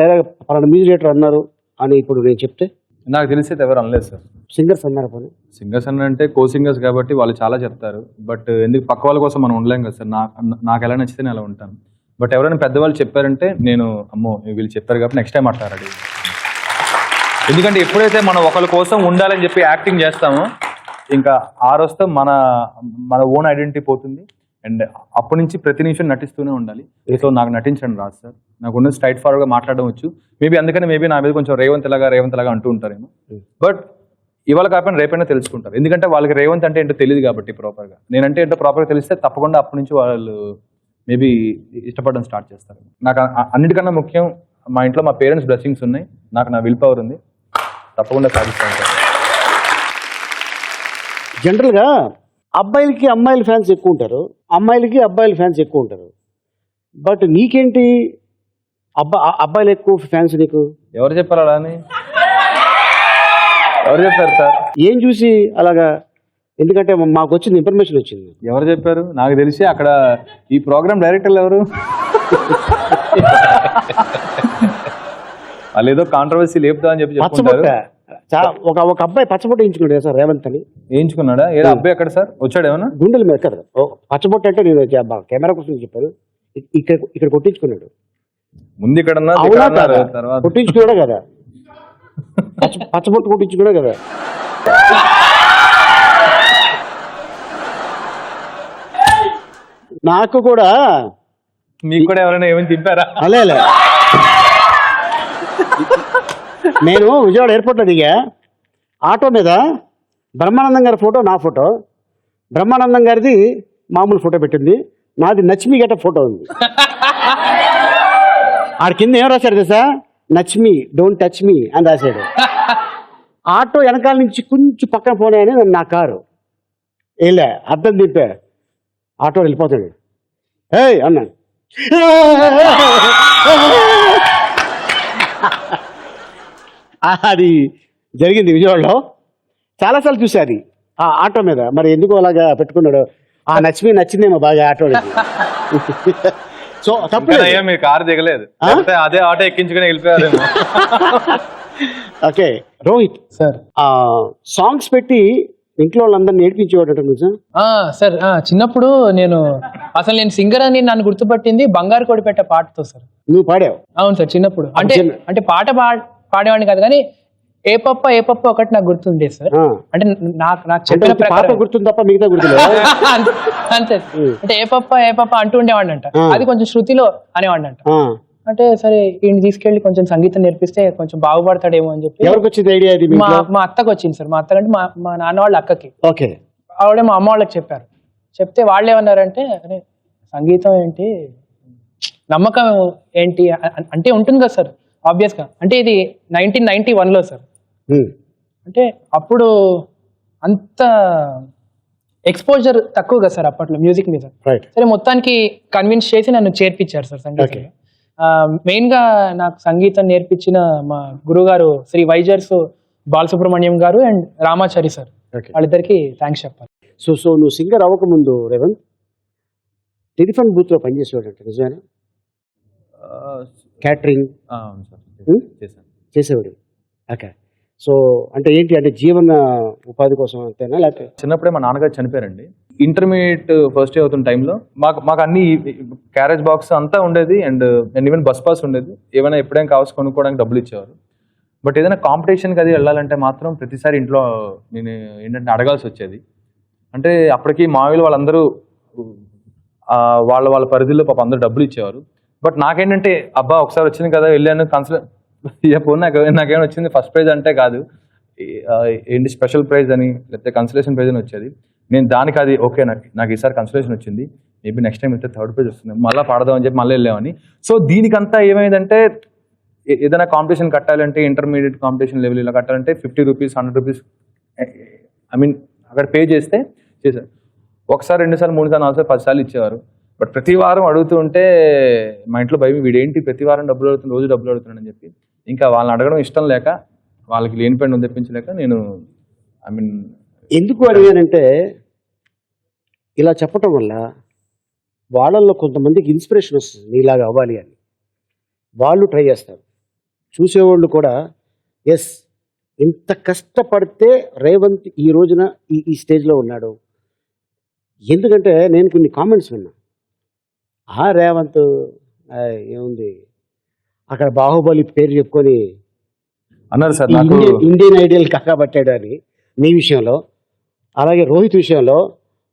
మ్యూజిక్ డైరెక్టర్ అన్నారు అని ఇప్పుడు నేను చెప్తే నాకు తెలిసి ఎవరు అనలేదు సార్. సింగర్స్ అన్నారు పోనీ? సింగర్స్ అంటే కో సింగర్స్ కాబట్టి వాళ్ళు చాలా చెప్తారు. బట్ ఎందుకు పక్క వాళ్ళ కోసం మనం ఉండలేం కదా సార్. నాకు ఎలా నచ్చితే నేను అలా ఉంటాను. బట్ ఎవరైనా పెద్దవాళ్ళు చెప్పారంటే నేను అమ్మో వీళ్ళు చెప్పారు కాబట్టి నెక్స్ట్ టైం మాట్లాడాలి. ఎందుకంటే ఎప్పుడైతే మనం ఒకరి కోసం ఉండాలని చెప్పి యాక్టింగ్ చేస్తామో ఇంకా ఆ రోజుతో మన ఓన్ ఐడెంటిటీ పోతుంది. అండ్ అప్పటి నుంచి ప్రతి నిమిషం నటిస్తూనే ఉండాలి. సో నాకు నటించండి రాదు సార్, నాకు ఉన్న స్ట్రైట్ ఫార్వర్డ్గా మాట్లాడడం వచ్చు. అందుకని నా మీద కొంచెం రేవంత్ లాగా అంటూ ఉంటారేమో. బట్ ఇవాళ కాకపోయినా రేపైనా తెలుసుకుంటారు. ఎందుకంటే వాళ్ళకి రేవంత్ అంటే ఏంటో తెలియదు కాబట్టి ప్రాపర్గా. నేనంటే ఏంటో ప్రాపర్గా తెలిస్తే తప్పకుండా అప్పటి నుంచి వాళ్ళు మేబీ ఇష్టపడడం స్టార్ట్ చేస్తారు. నాకు అన్నిటికన్నా ముఖ్యం మా ఇంట్లో మా పేరెంట్స్ బ్లెస్సింగ్స్ ఉన్నాయి, నాకు నా విల్ పవర్ ఉంది, తప్పకుండా సాధిస్తాను సార్. జనరల్గా అబ్బాయిలకి అమ్మాయిల ఫ్యాన్స్ ఎక్కువ ఉంటారు, అమ్మాయిలకి అబ్బాయిల ఫ్యాన్స్ ఎక్కువ ఉంటారు. బట్ నీకేంటి అబ్బాయిలు ఎక్కువ ఫ్యాన్స్ నీకు? ఎవరు చెప్పారు అలా అని? ఎవరు చెప్పారు సార్? ఏం చూసి అలాగా? ఎందుకంటే మాకు వచ్చింది ఇన్ఫర్మేషన్ వచ్చింది. ఎవరు చెప్పారు? నాకు తెలిసి అక్కడ ఈ ప్రోగ్రామ్ డైరెక్టర్లు ఎవరు వాళ్ళు ఏదో కాంట్రవర్సీ లేపుతా అని చెప్పి పచ్చబొట్ట ఒక అబ్బాయి పచ్చబొట్ట వేయించుకున్నాడు సార్ రేవంత్ అని. వేయించుకున్నాడా? ఏదో అబ్బాయి ఎక్కడ సార్ వచ్చాడు ఏమన్నా? గుండెల మీద కదా పచ్చబొట్ట అంటే నేను కెమెరా కోసం చెప్పాను, ఇక్కడ కొట్టించుకున్నాడు. ముందు ఇక్కడ ఉన్నా, అవునా ఇక్కడ ఉన్నారు, కాదా? తర్వాత కొట్టించుకున్నాడు కదా, పచ్చబొట్టు కొట్టించుకున్నాడు కదా. నాకు కూడా మీకు కూడా ఎవరైనా ఏమైనా తింపారా? అలే నేను విజయవాడ ఎయిర్పోర్ట్లో దిగా, ఆటో మీద బ్రహ్మానందం గారి ఫోటో, నా ఫోటో, బ్రహ్మానందం గారిది మామూలు ఫోటో పెట్టింది, నాది నచ్మి గట్ట ఫోటో ఉంది. ఆడ కింద ఏం రాశాడు తెలుసా, నచ్మి డోంట్ టచ్ మీ అని రాశాడు. ఆటో వెనకాల నుంచి కొంచెం పక్కన పోనీ అని నా కారు వెళ్ళా, అద్దం దింపా, ఆటో వెళ్ళిపోతాడు. ఏయ్ అన్నాడు. అది జరిగింది విజయవాడలో, చాలాసార్లు చూసా అది ఆ ఆటో మీద. మరి ఎందుకు అలాగా పెట్టుకున్నాడు, ఆ నచ్చిందేమో బాగా ఆటో. సో తప్పలేదు, అయ్యా మీరు కారు దిగలేదు, అదే ఆటో ఎక్కించుకుని వెళ్ళిపోయారేమో. Okay Rohit sir. సాంగ్స్ పెట్టి ఇంట్లో వాళ్ళందరినీ నేర్పించేవాడు నిజం? సార్ చిన్నప్పుడు నేను సింగర్ అని నన్ను గుర్తుపట్టింది బంగారు కోడిపెట్ట పాటతో సార్. నువ్వు పాడావు? అవును సార్, చిన్నప్పుడు. అంటే పాట పాడేవాడిని కాదు, కానీ ఏ పప్ప ఒకటి నాకు గుర్తుండే సార్. అంటే నాకు చెప్పిన పాట ప్రకారం గుర్తుంది తప్ప మిగతా గుర్తులేదు. అంతే. అంటే ఏ పప్ప అంటూ ఉండేవాడిని అంట, అది కొంచెం శృతిలో అనేవాడిని అంట. అంటే సరే ఈయన తీసుకెళ్లి కొంచెం సంగీతం నేర్పిస్తే కొంచెం బాగుపడతాడేమో అని చెప్పి. ఎవరికి వచ్చింది ఐడియా? అది మా అత్తకు వచ్చింది సార్. మా అత్త అంటే మా నాన్న వాళ్ళ అక్కకి. ఓకే. ఆవిడే మా అమ్మ వాళ్ళకి చెప్పారు. చెప్తే వాళ్ళు ఏమన్నారంటే, అరే సంగీతం ఏంటి, నమ్మకం ఏంటి అంటే ఉంటుంది కదా సార్, ఆబ్వియస్ గా. అంటే ఇది 1991లో సార్. అంటే అప్పుడు అంత ఎక్స్పోజర్ తక్కువ కదా సార్ అప్పట్లో మ్యూజిక్ మీద. సరే మొత్తానికి కన్విన్స్ చేసి నన్ను చేర్పించారు సార్ సంగీతం. మెయిన్ గా నాకు సంగీతం నేర్పించిన మా గురుగారు శ్రీ వైజర్స్ బాలసుబ్రహ్మణ్యం గారు అండ్ రామాచారి సార్, వాళ్ళిద్దరికి థ్యాంక్స్ చెప్పాలి. సో నువ్వు సింగర్ అవ్వకముందు రేవంత్ టెలిఫోన్ బూత్ లో పనిచేసేవాడు అంటే నిజమేనా? క్యాటరింగ్ చేసేవాడు. ఓకే. సో అంటే ఏంటి, అంటే జీవన ఉపాధి కోసం అంతేనా లేకపోతే? చిన్నప్పుడే మా నాన్నగారు చనిపోయారండి. ఇంటర్మీడియట్ ఫస్ట్ ఇయర్ అవుతున్న టైంలో మాకు అన్ని క్యారేజ్ బాక్స్ అంతా ఉండేది, అండ్ ఈవెన్ బస్ పాస్ ఉండేది. ఏమైనా ఎప్పుడైనా కావాల్సి కొనుక్కోవడానికి డబ్బులు ఇచ్చేవారు. బట్ ఏదైనా కాంపిటీషన్కి అది వెళ్ళాలంటే మాత్రం ప్రతిసారి ఇంట్లో నేను ఏంటంటే అడగాల్సి వచ్చేది. అంటే అప్పటికి మామూలు వాళ్ళందరూ వాళ్ళ పరిధిలో పాప అందరూ డబ్బులు ఇచ్చేవారు. బట్ నాకేంటంటే అబ్బా ఒకసారి వచ్చింది కదా వెళ్ళాను, నాకేమైనా వచ్చింది ఫస్ట్ ప్రైజ్ అంటే కాదు, ఏంటి స్పెషల్ ప్రైజ్ అని లేకపోతే కన్సలేషన్ ప్రైజ్ అని వచ్చేది. నేను దానికి అది ఓకే, నాకు ఈసారి కన్సలేషన్ వచ్చింది, మేబీ నెక్స్ట్ టైం అయితే థర్డ్ ప్రైజ్ వస్తుంది, మళ్ళీ పాడదాం అని చెప్పి మళ్ళీ వెళ్ళామని. సో దీనికంతా ఏమైందంటే ఏదైనా కాంపిటీషన్ కట్టాలంటే ఇంటర్మీడియట్ కాంపిటీషన్ లెవెల్ ఇలా కట్టాలంటే 50 రూపీస్ 100 రూపీస్ అక్కడ పే చేశారు. ఒకసారి 2 సార్లు 3 సార్లు 4 సార్లు 10 సార్లు ఇచ్చేవారు. బట్ ప్రతి వారం అడుగుతూ ఉంటే మా ఇంట్లో భయం, వీడేంటి ప్రతి వారం డబ్బులు అడుగుతుంది, రోజు డబ్బులు అడుగుతున్నాడు అని చెప్పి ఇంకా వాళ్ళని అడగడం ఇష్టం లేక, వాళ్ళకి లేని పని తెప్పించలేక నేను ఎందుకు అడిగానంటే ఇలా చెప్పటం వల్ల వాళ్ళల్లో కొంతమందికి ఇన్స్పిరేషన్ వస్తుంది, నీలాగా అవ్వాలి అని. వాళ్ళు ట్రై చేస్తారు, చూసేవాళ్ళు కూడా ఎస్ ఇంత కష్టపడితే రేవంత్ ఈ రోజున ఈ స్టేజ్లో ఉన్నాడు. ఎందుకంటే నేను కొన్ని కామెంట్స్ విన్నా, రేవంత్ ఏముంది అక్కడ బాహుబలి పేరు చెప్పుకొని అన్నారు సార్, ఇండియన్ ఐడియల్ కాకపట్టాడు అని నీ విషయంలో. అలాగే రోహిత్ విషయంలో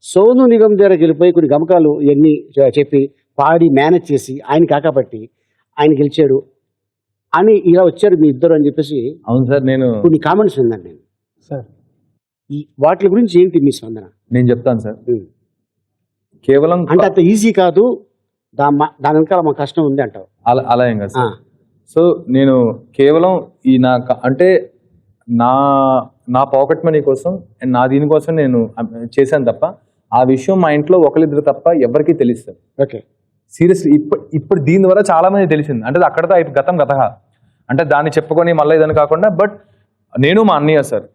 సోను నిగమ్ దగ్గర గెలిపోయి కొన్ని గమకాలు ఇవన్నీ చెప్పి పాడి మేనేజ్ చేసి ఆయన కాకపట్టి ఆయన గెలిచాడు అని ఇలా వచ్చారు మీ ఇద్దరు అని చెప్పేసి. అవును సార్, నేను కొన్ని కామెంట్స్ విన్నాను నేను సార్. ఈ వాటి గురించి ఏంటి మీ స్పందన? నేను చెప్తాను సార్. కేవలం అంటే అంత ఈజీ కాదు, దాని వెనకాల మా కష్టం ఉంది అంటావు. అలా ఏం కాదు సార్. సో నేను కేవలం అంటే నా పాకెట్ మనీ కోసం అండ్ నా దీనికోసం నేను చేశాను తప్ప ఆ విషయం మా ఇంట్లో ఒకరిద్దరు తప్ప ఎవరికీ తెలుస్తుంది. ఓకే, సీరియస్లీ ఇప్పుడు దీని ద్వారా చాలా మంది తెలిసింది. అంటే అక్కడతో గతం అంటే దాన్ని చెప్పుకొని మళ్ళీ ఇదని కాకుండా, బట్ నేను మా అన్నయ్య సార్,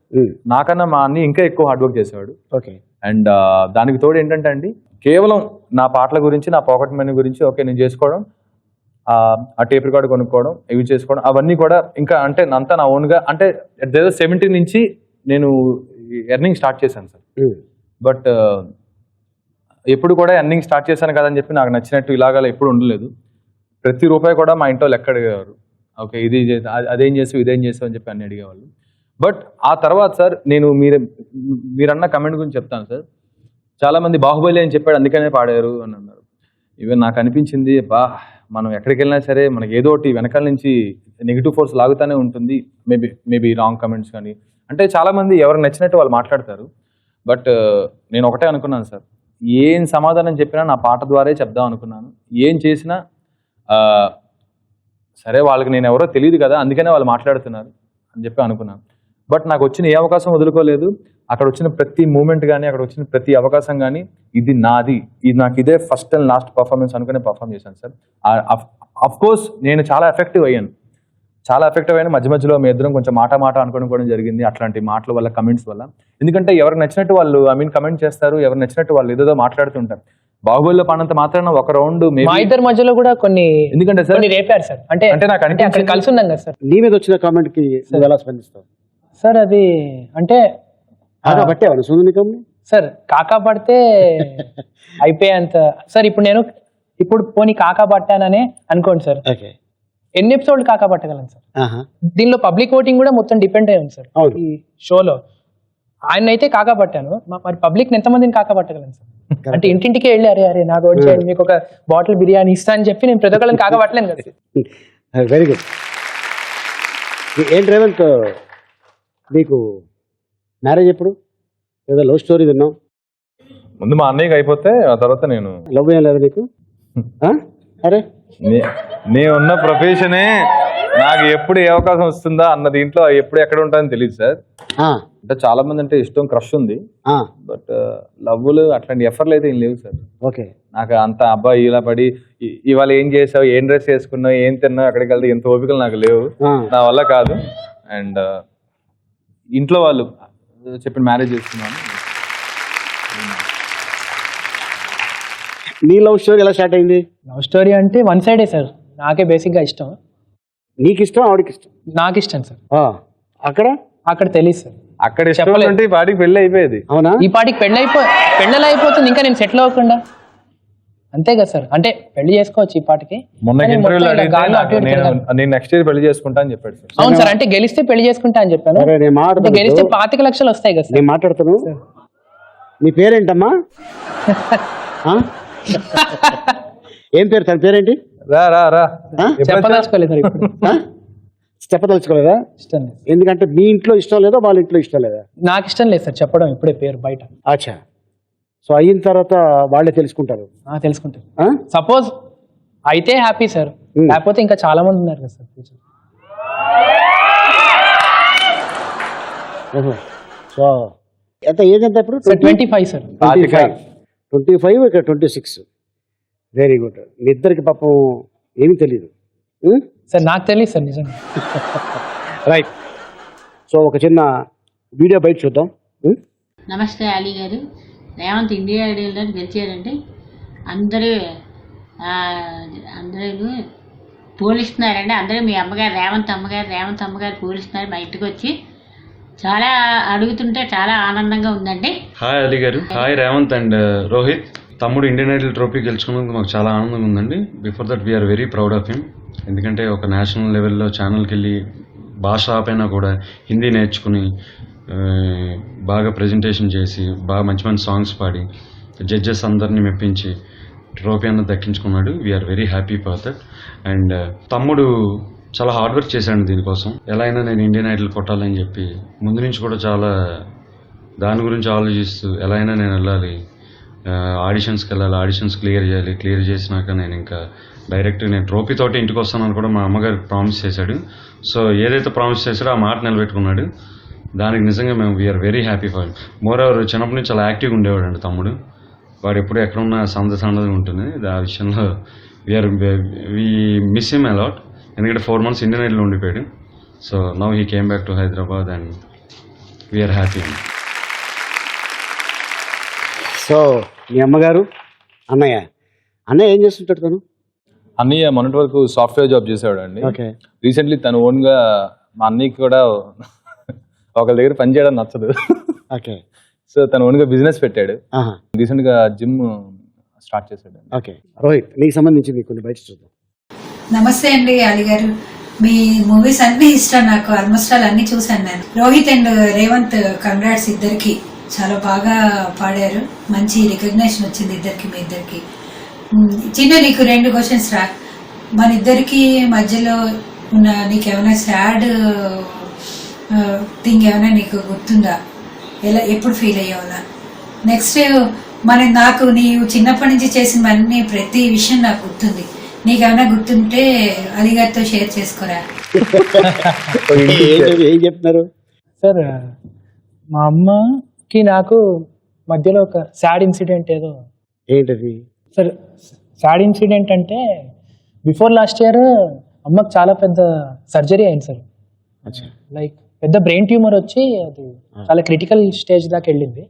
నాకన్నా మా అన్నయ్య ఇంకా ఎక్కువ హార్డ్ వర్క్ చేసేవాడు. ఓకే. అండ్ దానికి తోడు ఏంటంటే అండి, కేవలం నా పాటల గురించి నా పాకెట్ మనీ గురించి ఓకే నేను చేసుకోవడం, ఆ టేప్ రికార్డ్ కొనుక్కోవడం, ఇవి చేసుకోవడం, అవన్నీ కూడా ఇంకా అంటే అంతా నా ఓన్గా అంటే 17 నుంచి నేను ఎర్నింగ్ స్టార్ట్ చేశాను సార్. బట్ ఎప్పుడు కూడా ఎర్నింగ్ స్టార్ట్ చేశాను కదని చెప్పి నాకు నచ్చినట్టు ఇలాగ ఎప్పుడు ఉండలేదు. ప్రతి రూపాయి కూడా మా ఇంట్లో లెక్క అడిగేవారు. ఓకే, ఇది అదేం చేసావు, ఇదేం చేసావు అని చెప్పి అన్ని అడిగేవాళ్ళు. బట్ ఆ తర్వాత సార్ నేను మీరన్న కమెంట్ గురించి చెప్తాను సార్. చాలామంది బాహుబలి అని చెప్పాడు అందుకనే పాడారు అని అన్నారు. ఈవెన్ నాకు అనిపించింది, మనం ఎక్కడికి వెళ్ళినా సరే మనకి ఏదో ఒకటి వెనకాల నుంచి నెగిటివ్ ఫోర్స్ లాగుతూనే ఉంటుంది. మేబీ రాంగ్ కమెంట్స్ కానీ, అంటే చాలామంది ఎవరు నచ్చినట్టు వాళ్ళు మాట్లాడతారు. బట్ నేను ఒకటే అనుకున్నాను సార్, ఏం సమాధానం చెప్పినా నా పాట ద్వారే చెప్దాం అనుకున్నాను. ఏం చేసినా సరే వాళ్ళకి నేను ఎవరో తెలియదు కదా, అందుకనే వాళ్ళు మాట్లాడుతున్నారు అని చెప్పి అనుకున్నాను. బట్ నాకు వచ్చిన ఏ అవకాశం వదులుకోలేదు. అక్కడ వచ్చిన ప్రతి మూమెంట్ కానీ, అక్కడ వచ్చిన ప్రతి అవకాశం కానీ, ఇది నాది, ఇది నాకు ఇదే ఫస్ట్ అండ్ లాస్ట్ పర్ఫార్మెన్స్ అనుకునే పర్ఫార్మ్ చేశాను సార్. అఫ్ కోర్స్ నేను చాలా ఎఫెక్టివ్ అయ్యాను. మధ్య మధ్యలో మీ ఇద్దరం కొంచెం మాట అనుకోవడం జరిగింది అట్లాంటి మాటల వల్ల, కమెంట్స్ వల్ల. ఎందుకంటే ఎవరికి నచ్చినట్టు వాళ్ళు కమెంట్ చేస్తారు, ఎవరు నచ్చినట్టు వాళ్ళు ఏదో మాట్లాడుతుంటారు. బాహుబలిలో పాడినంత మాత్రాన ఒక రౌండ్ మా ఇద్దరి మధ్యలో కూడా కొన్ని, ఎందుకంటే సార్ రేపారు సార్. అంటే నాకు అక్కడ కలిసి ఉన్నాం కదా సార్. నీ మీద వచ్చిన కామెంట్ కి ఎలా స్పందిస్తావు సార్? అది అంటే పట్టేవాడు సుందరికమ్ని సార్, కాకా పడితే అయిపోయేంత సార్. ఇప్పుడు పోనీ కాకా పట్టాననే అనుకోండి సార్, ఎన్ని ఎపిసోడ్లు కాకా పట్టగలను సార్? దీనిలో పబ్లిక్ ఓటింగ్ కూడా మొత్తం డిపెండ్ అయ్యి ఉంది సార్. ఈ షోలో ఆయన అయితే కాకా పట్టాను, మరి పబ్లిక్ ఎంతమందిని కాకా పట్టగలను సార్? అంటే ఇంటింటికే వెళ్ళి అరే నాకు ఓట్ చేయండి, మీకు ఒక బాటిల్ బిర్యానీ ఇస్తా అని చెప్పి నేను ప్రతి ఒక్కళ్ళని కాకా పట్టలేను కదా సార్. Very good. ఏంటి రేవంత్, నీకు మ్యారేజ్ ఎప్పుడు? ఏదో లవ్ స్టోరీ విన్నాం. ముందు మా అన్నయ్యకి అయిపోతే ఆ తర్వాత నేను. లవ్ ఏం లేదు నీకు? అరే నేనున్న ప్రొఫెషనే నాకు ఎప్పుడు ఏ అవకాశం వస్తుందా అన్న దీంట్లో ఎప్పుడు ఎక్కడ ఉంటానని తెలియదు సార్. అంటే చాలా మంది అంటే ఇష్టం, క్రష్ ఉంది. బట్ లవ్లు అట్లాంటి ఎఫర్లు అయితే ఏం లేవు సార్. ఓకే, నాకు అంత అబ్బాయి ఇలా పడి ఇవాళ ఏం చేసావు, ఏం డ్రెస్ వేసుకున్నావు, ఏం తిన్నావు, అక్కడికి వెళ్తే ఎంత ఓపికలు నాకు లేవు, నా వల్ల కాదు. అండ్ ఇంట్లో వాళ్ళు చెప్పిన మ్యారేజ్ చేసుకున్నాను. నీ లవ్ స్టోరీ ఎలా స్టార్ట్ అయింది? లవ్ స్టోరీ అంటే వన్ సైడే సార్. నాకే బేసిక్ గా ఇష్టం. నీకు ఇష్టం, ఆవిడకి ఇష్టం? నాకు ఇష్టం సార్. అక్కడ తెలియదు సార్. అక్కడ చెప్పాలంటే ఈ పాటికి పెళ్లి అయిపోయేది. అవునా? ఈ పాటికి పెళ్ళలా అయిపోతుంది, ఇంకా నేను సెటిల్ అవ్వకుండా. అంతే కదా సార్, అంటే పెళ్లి చేసుకోవచ్చు ఈ పాటికి. మొన్న ఇంటర్వ్యూలో నేను నెక్స్ట్ ఇయర్ పెళ్లి చేసుకుంటా అని చెప్పాడు సార్. అవును సార్, అంటే గెలిస్తే పెళ్లి చేసుకుంటా అని చెప్పాను. గెలిస్తే 25 లక్షలు వస్తాయి కదా సార్. నేను మాట్లాడుతాను. నీ పేరేంటమ్మా? ఏం పేరు? తన పేరేంటి? చెప్పదలుచుకోలేదు సార్ ఇప్పుడు. చెప్పదలుచుకోలేదా? ఇష్టం లేదు. ఎందుకంటే మీ ఇంట్లో ఇష్టం లేదా, వాళ్ళ ఇంట్లో ఇష్టం లేదా? నాకు ఇష్టం లేదు సార్ చెప్పడం ఇప్పుడే పేరు బయట. అచ్చా, సో అయిన తర్వాత వాళ్ళే తెలుసుకుంటారు. తెలుసుకుంటారు. సపోజ్ అయితే హ్యాపీ సార్, లేకపోతే ఇంకా చాలా మంది ఉన్నారు కదా సార్ ఫ్యూచర్. సో ఎంత ఏజ్ ఎంత ఇప్పుడు? 25 సార్. 25 ఇక్కడ 26. Very good. మీ ఇద్దరికి పాపం ఏమీ తెలియదు సార్. నాకు తెలియదు సార్ నిజంగా. రైట్. సో ఒక చిన్న వీడియో బయట చూద్దాం. నమస్తే అలీ గారు. రేవంత్ ఇండియా ఐడల్ గెలిచారంటే అందరూ పోలిస్తున్నారండి. అందరూ మీ అమ్మగారు రేవంత్ అమ్మగారు పోలిస్తున్నారు. మా ఇంటికి వచ్చి చాలా అడుగుతుంటే చాలా ఆనందంగా ఉందండి. హాయ్ అలీ గారు. Hi Revanth and Rohith. తమ్ముడు ఇండియన్ ఐడల్ ట్రోఫీ గెలుచుకున్నందుకు మాకు చాలా ఆనందంగా ఉందండి. Before that we are very proud of him. ఎందుకంటే ఒక నేషనల్ లెవెల్లో ఛానల్కి వెళ్ళి భాష ఆపైనా కూడా హిందీ నేర్చుకుని బాగా ప్రజెంటేషన్ చేసి బాగా మంచి మంచి సాంగ్స్ పాడి జడ్జెస్ అందరినీ మెప్పించి ట్రోఫీ అన్నది దక్కించుకున్నాడు. We're very happy for that. And తమ్ముడు చాలా హార్డ్ వర్క్ చేశాడు దీనికోసం. ఎలా అయినా నేను ఇండియన్ ఐడల్ కొట్టాలని చెప్పి ముందు నుంచి కూడా చాలా దాని గురించి ఆలోచిస్తూ ఎలా అయినా నేను వెళ్ళాలి, ఆడిషన్స్కి వెళ్ళాలి, ఆడిషన్స్ క్లియర్ చేయాలి, క్లియర్ చేసినాక నేను ఇంకా డైరెక్ట్ నేను ట్రోఫీ తోటి ఇంటికి వస్తానని కూడా మా అమ్మగారికి ప్రామిస్ చేశాడు. సో ఏదైతే ప్రామిస్ చేశాడో ఆ మాట నిలబెట్టుకున్నాడు. దానికి నిజంగా మేము we are very happy for. Moreover చిన్నప్పటి నుంచి చాలా యాక్టివ్గా ఉండేవాడు అండి తమ్ముడు. వాడు ఎప్పుడు ఎక్కడున్నా సందడి ఉంటుంది. ఆ విషయంలో వీ మిస్ హిమ్ అలాట్. ఎందుకంటే 4 months ఇండియన్ ఐడల్లో ఉండిపోయాడు. So now he came back to Hyderabad and we are happy. So మీ అమ్మగారు, అన్నయ్య ఏం చేస్తుంటాడు? తను అన్నయ్య మొన్నటి వరకు సాఫ్ట్వేర్ జాబ్ చేసేవాడు అండి. రీసెంట్లీ తను ఓన్గా మా అన్నయ్యకి కూడా ఒకళ్ళ దగ్గర పని చేయడం నచ్చదు. సో తను ఓన్గా బిజినెస్ పెట్టాడు. రీసెంట్గా జిమ్ స్టార్ట్ చేశాడు. రోహిత్, నీకు సంబంధించి కొన్ని బయట చూద్దాం. నమస్తే అండి అలీ గారు. మీ మూవీస్ అన్ని ఇష్టం నాకు, ఆల్మోస్ట్ ఆల్ అన్ని చూసాను నేను. రోహిత్ అండ్ రేవంత్ కంగ్రాట్స్ ఇద్దరికి, చాలా బాగా పాడారు, మంచి రికగ్నేషన్ వచ్చింది ఇద్దరికి, మీ ఇద్దరికి. చిన్న నీకు 2 క్వశ్చన్స్ రా. మన ఇద్దరికి మధ్యలో ఉన్న నీకేమైనా సాడ్ థింగ్ ఏమైనా నీకు గుర్తుందా? ఎప్పుడు ఫీల్ అయ్యావునా? నెక్స్ట్ నాకు నీవు చిన్నప్పటి నుంచి చేసినవన్నీ ప్రతి విషయం నాకు గుర్తుంది. నీకేమైనా గుర్తుంటే అలీ గారితో షేర్ చేసుకోరా. ఏం చెప్తున్నారు సార్? మా అమ్మకి నాకు మధ్యలో ఒక సాడ్ ఇన్సిడెంట్ ఏదో. ఏంటది సార్? సాడ్ ఇన్సిడెంట్ అంటే బిఫోర్ లాస్ట్ ఇయర్ అమ్మకి చాలా పెద్ద సర్జరీ అయింది సార్. లైక్ పెద్ద బ్రెయిన్ ట్యూమర్ వచ్చి అది చాలా క్రిటికల్ స్టేజ్ దాకా వెళ్ళింది.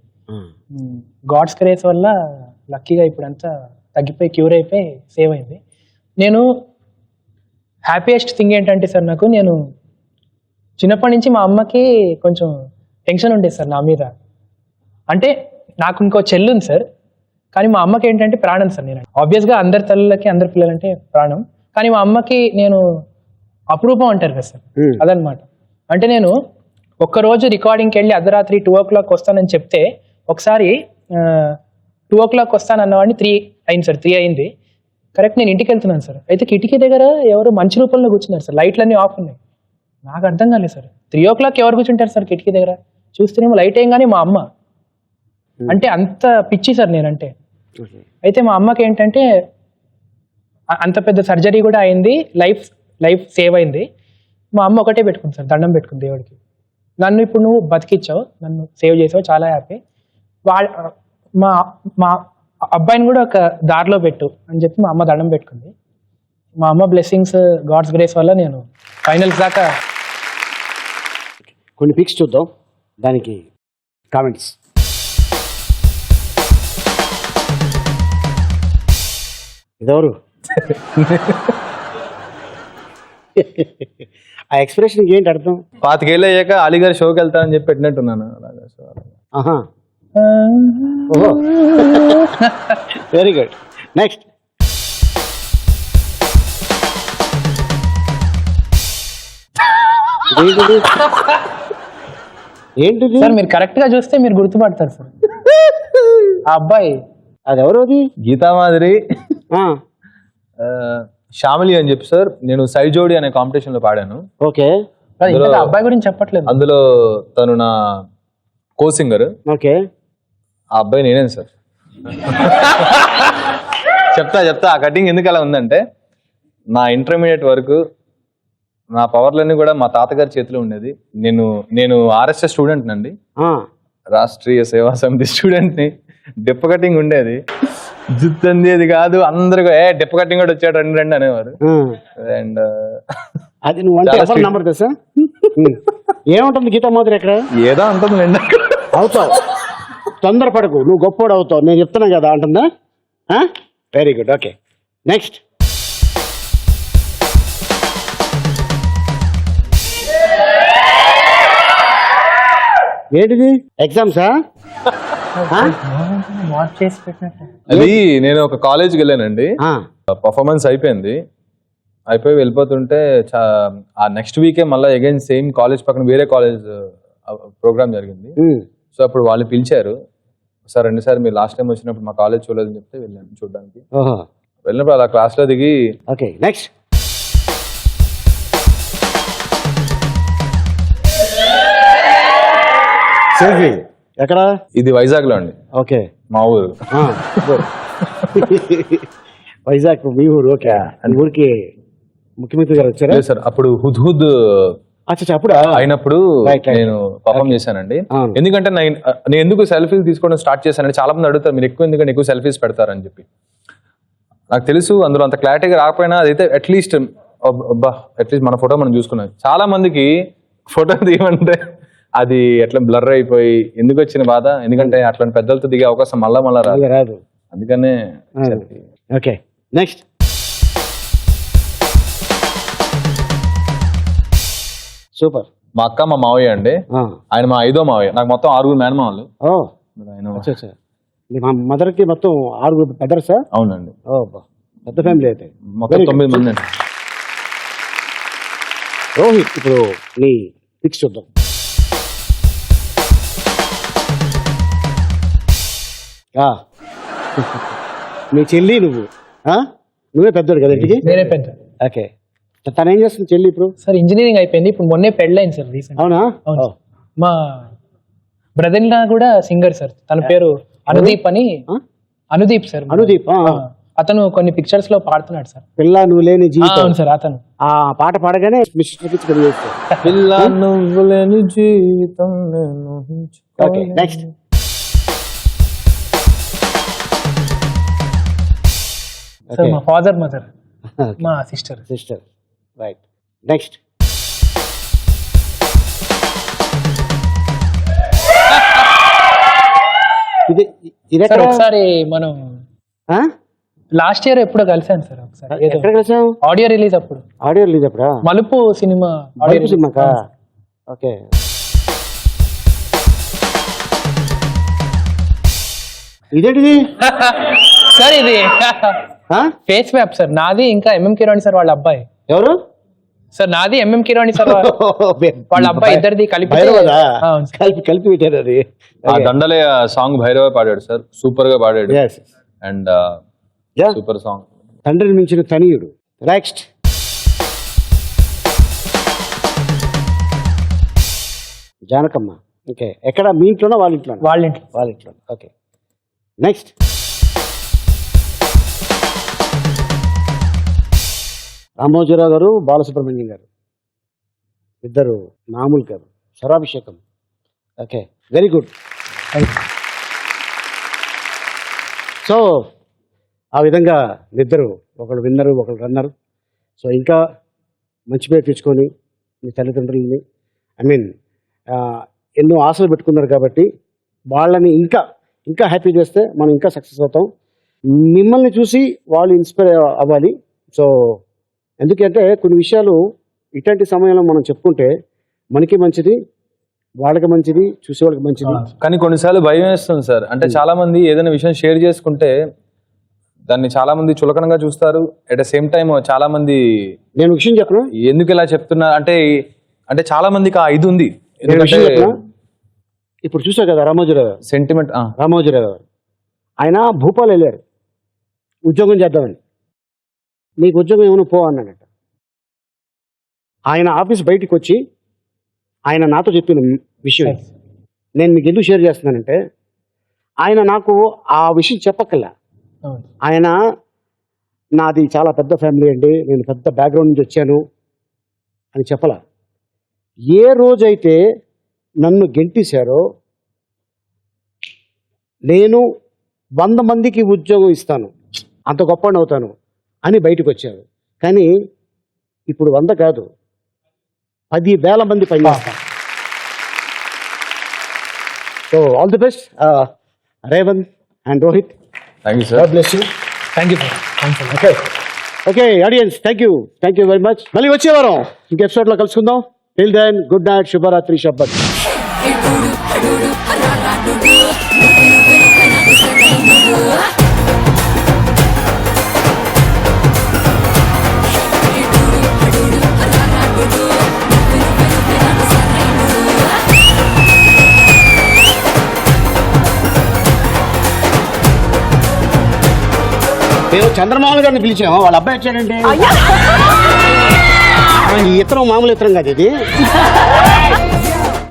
గాడ్స్ గ్రేస్ వల్ల లక్కీగా ఇప్పుడంతా తగ్గిపోయి క్యూర్ అయిపోయి సేవ్ అయింది. నేను హ్యాపీయెస్ట్ థింగ్ ఏంటంటే సార్, నేను చిన్నప్పటి నుంచి మా అమ్మకి కొంచెం టెన్షన్ ఉండేది సార్ నా మీద. అంటే నాకు ఇంకో చెల్లు ఉంది సార్, కానీ మా అమ్మకి ఏంటంటే ప్రాణం సార్. నేను ఆబ్వియస్గా అందరి తల్లులకి అందరి పిల్లలంటే ప్రాణం, కానీ మా అమ్మకి నేను అపురూపం అంటారు కదా సార్, అదనమాట. అంటే నేను ఒక్కరోజు రికార్డింగ్కి వెళ్ళి అర్ధరాత్రి 2 o'clock వస్తానని చెప్తే, ఒకసారి 2 o'clock వస్తానన్నవాడిని 3 అయింది సార్. 3 అయింది కరెక్ట్. నేను ఇంటికి వెళ్తున్నాను సార్. అయితే కిటికీ దగ్గర ఎవరు మంచి రూపంలో కూర్చున్నారు సార్, లైట్లన్నీ ఆఫ్ ఉన్నాయి. నాకు అర్థం కాలేదు సార్, 3 o'clock ఎవరు కూర్చుంటారు సార్ కిటికీ దగ్గర? చూస్తేనేమో లైట్ ఏం కానీ మా అమ్మ. అంటే అంత పిచ్చి సార్ నేనంటే. అయితే మా అమ్మకి ఏంటంటే అంత పెద్ద సర్జరీ కూడా అయింది, లైఫ్ సేవ్ అయింది. మా అమ్మ ఒకటే పెట్టుకుంది సార్, దండం పెట్టుకుంది దేవుడికి. నన్ను ఇప్పుడు నువ్వు బతికిచ్చావు, నన్ను సేవ్ చేసావు, చాలా హ్యాపీ. మా అబ్బాయిని కూడా ఒక దారిలో పెట్టు అని చెప్పి మా అమ్మ దండం పెట్టుకుంది. మా అమ్మ బ్లెస్సింగ్స్, గాడ్స్ గ్రేస్ వల్ల నేను ఫైనల్స్ దాకా. కొన్ని పిక్స్ చూద్దాం, దానికి కామెంట్స్. ఇదెవరు? ఆ ఎక్స్ప్రెషన్ ఏంటి అర్థం? 25 ఏళ్ళు అయ్యాక అలీ గారి షోకి వెళ్తానని చెప్పి పెట్టినట్టున్నాను. ఆహా, ఓహో, వెరీ గుడ్. నెక్స్ట్. ఏంటిది సార్? మీరు కరెక్ట్ గా చూస్తే మీరు గుర్తుపడతారు సార్. ఆ అబ్బాయి అది ఎవరు? అది గీతామాధురి శ్యామిలి అని చెప్పి సార్. నేను సై జోడి అనే కాంపిటీషన్ లో పాడాను. ఓకే. అబ్బాయి గురించి చెప్పట్లేదు. అందులో తను నా కో సింగర్. ఓకే. ఆ అబ్బాయి నేనే సార్. చెప్తా ఆ కటింగ్ ఎందుకు అలా ఉందంటే, నా ఇంటర్మీడియట్ వరకు నా పవర్లన్నీ కూడా మా తాతగారి చేతిలో ఉండేది. నేను RSS స్టూడెంట్ నండి, రాష్ట్రీయ సేవా సమితి స్టూడెంట్ ని. డిప్ప కటింగ్ ఉండేది, జుత్తు అందేది కాదు. అందరూ డిప్ప కటింగ్ కూడా వచ్చాడు రండి అనేవారు. అండ్ అది నువ్వు అంటే ఎవరు నమ్మరు తెలుసా? ఏముంటుంది గీతామాధురి ఎక్కడ? ఏదో ఉంటుంది అండి. అవుతావు, తొందరపడకు, నువ్వు గొప్పోడు అవుతావు, నేను చెప్తున్నా కదా అంటుందా? Very good. Okay, next. ఏంటిది? ఎగ్జామ్సా? అది నేను ఒక కాలేజ్కి వెళ్ళానండి, పర్ఫార్మెన్స్ అయిపోయింది. అయిపోయి వెళ్ళిపోతుంటే ఆ నెక్స్ట్ వీకే మళ్ళీ అగైన్ సేమ్ కాలేజ్ పక్కన వేరే కాలేజ్ ప్రోగ్రామ్ జరిగింది. సో అప్పుడు వాళ్ళు పిలిచారు, సార్ రండి సార్, మీరు లాస్ట్ టైం వచ్చినప్పుడు మా కాలేజ్ చూడలేదని చెప్తే వెళ్ళాను చూడడానికి. వెళ్ళినప్పుడు అలా క్లాస్ లో దిగి. Okay, next. సెల్ఫీ ఎక్కడ? ఇది వైజాగ్ లో అండి. ఓకే, మా ఊరు. వైజాగ్ మీ ఊరు? ఓకే. ఊరికి ముఖ్యమంత్రి గారు వచ్చారా? సార్ అప్పుడు హుద్ అప్పుడు అయినప్పుడు నేను పర్ఫామ్ చేశానండి. ఎందుకంటే నేను ఎందుకు సెల్ఫీలు తీసుకోవడం స్టార్ట్ చేశానంటే, చాలా మంది అడుగుతారు మీరు ఎందుకంటే ఎక్కువ సెల్ఫీస్ పెడతారని చెప్పి. నాకు తెలుసు అందులో అంత క్లారిటీగా రాకపోయినా అదైతే అట్లీస్ట్ మన ఫోటో మనం చూసుకున్నాం. చాలా మందికి ఫోటో తీయమంటే అది ఎట్లా బ్లర్ అయిపోయి ఎందుకు వచ్చిన బాధ, ఎందుకంటే అట్లాంటి పెద్దలతో దిగే అవకాశం మళ్ళా రాదు. అందుకనే. Okay, next. సూపర్. మా అక్క మా మావయ్య అండి, ఆయన మా 5వ మావయ్య. నాకు మొత్తం 6 మేనమావలు. మా మదర్ కి మొత్తం 6 బ్రదర్స్. అవునండి, పెద్ద ఫ్యామిలీ అయితే. మొత్తం 9 మంది అండి. రోహిత్, ఇప్పుడు నీ పిక్స్ చూద్దాం. ఆ. మీ చెల్లి నువ్వు, నువ్వే పెద్దోడు కదా ఇంటికి. నేనే పెద్ద. ఓకే, తను ఏం చేస్తుంది చెల్లి ఇప్పుడు? సార్ ఇంజనీరింగ్ అయిపోయింది, ఇప్పుడు మొన్నే పెళ్ళైంది సార్ రీసెంట్. అవునా? అవును. మా బ్రదర్ ఇన్ లా కూడా సింగర్ సార్, తన పేరు అనుదీప్ అని. అనుదీప్ సార్. అనుదీప్. అతను కొన్ని పిక్చర్స్ లో పాడుతున్నాడు సార్. పిల్ల నువ్వు లేని జీవితం. అవును సార్, అతను ఆ పాట పాడగానే మిస్టర్ చేస్తాడు. పిల్ల నువ్వు లేని జీవితం నేను ఓకే, నెక్స్ట్. సార్ మా ఫాదర్ మదర్, మా సిస్టర్. Right, next. ఇది సార్ ఒకసారి మనం లాస్ట్ ఇయర్ ఎప్పుడో కలిసాను సార్ ఒకసారి. ఎక్కడ కలిసావు? ఆడియో రిలీజ్ అప్పుడు. ఆడియో రిలీజ్ అప్పుడా? మలుపు సినిమా. మలుపు సినిమాకా? ఓకే. ఇదేంటిది సార్? ఇది ఫేస్ మ్యాప్ సార్ నాది, ఇంకా ఎంఎం కిరాణి సార్ వాళ్ళ అబ్బాయి. ఎవరు సార్? నాది ఎంఎం కిరాణి సార్ వాళ్ళ అబ్బాయి, ఇద్దరిది కలిపి కలిపి పెట్టారు అది. ఆ దండలే సాంగ్ భైరవ పాడాడు సార్, సూపర్ గా పాడాడు. And super song. తండ్రిని మించిన తనయుడు. నెక్స్ట్. జానకమ్మ. ఓకే, ఎక్కడ? మీ ఇంట్లోనా వాళ్ళ ఇంట్లో? వాళ్ళ ఇంట్లో. Okay, next. రామోజీరావు గారు, బాలసుబ్రహ్మణ్యం గారు ఇద్దరు నాములు గారు, స్వరాభిషేకం. Okay, very good. సో ఆ విధంగా ఇద్దరు, ఒకళ్ళు విన్నరు ఒకళ్ళు రన్నరు. సో ఇంకా మంచి పేరు తెచ్చుకొని మీ తల్లిదండ్రులని, ఎన్నో ఆశలు పెట్టుకున్నారు కాబట్టి వాళ్ళని ఇంకా ఇంకా హ్యాపీ చేస్తే మనం ఇంకా సక్సెస్ అవుతాం. మిమ్మల్ని చూసి వాళ్ళు ఇన్స్పైర్ అవ్వాలి. సో ఎందుకంటే కొన్ని విషయాలు ఇట్లాంటి సమయంలో మనం చెప్పుకుంటే మనకి మంచిది, వాళ్ళకి మంచిది, చూసేవాళ్ళకి మంచిది. కానీ కొన్నిసార్లు భయం వేస్తుంది సార్. అంటే చాలా మంది ఏదైనా విషయం షేర్ చేసుకుంటే దాన్ని చాలా మంది చులకనగా చూస్తారు. అట్ ద సేమ్ టైం చాలా మంది, నేను విషయం చెప్పను ఎందుకు ఇలా చెప్తున్నా అంటే అంటే చాలా మందికి ఆ ఇది ఉంది. ఇప్పుడు చూసావు కదా రామోజీరావు గారు సెంటిమెంట్. రామోజీరావు గారు ఆయన భూపాల్ వెళ్ళారు ఉద్యోగం చేద్దామని. నీకు ఉద్యోగం ఏమైనా పో అన్నాడట. ఆయన ఆఫీస్ బయటకు వచ్చి ఆయన నాతో చెప్పిన విషయం నేను మీకు ఎందుకు షేర్ చేస్తున్నానంటే, ఆయన నాకు ఆ విషయం చెప్పక్కల్లా. ఆయన నాది చాలా పెద్ద ఫ్యామిలీ అండి, నేను పెద్ద బ్యాక్గ్రౌండ్ నుంచి వచ్చాను అని చెప్పలా. ఏ రోజైతే నన్ను గెంటేశారో నేను 100 మందికి ఉద్యోగం ఇస్తాను, అంత గొప్పని అవుతాను అని బయటకు వచ్చారు. కానీ ఇప్పుడు 100 కాదు, 10,000 మంది పనిచేస్తారు. So all the best Revanth and Rohit. Thank you sir. God bless you. Thank you sir. Okay audience, thank you very much. మళ్ళీ వచ్చే వారం ఇంక ఎపిసోడ్లో కలుసుకుందాం. టిల్ దెన్ గుడ్ నైట్, శుభరాత్రి, శబ్బత్. మేము చంద్రమోహన్ గారిని పిలిచాము, వాళ్ళ అబ్బాయి వచ్చాడండి. ఈ ఇతరం మామూలు ఇతరం కాదు ఇది.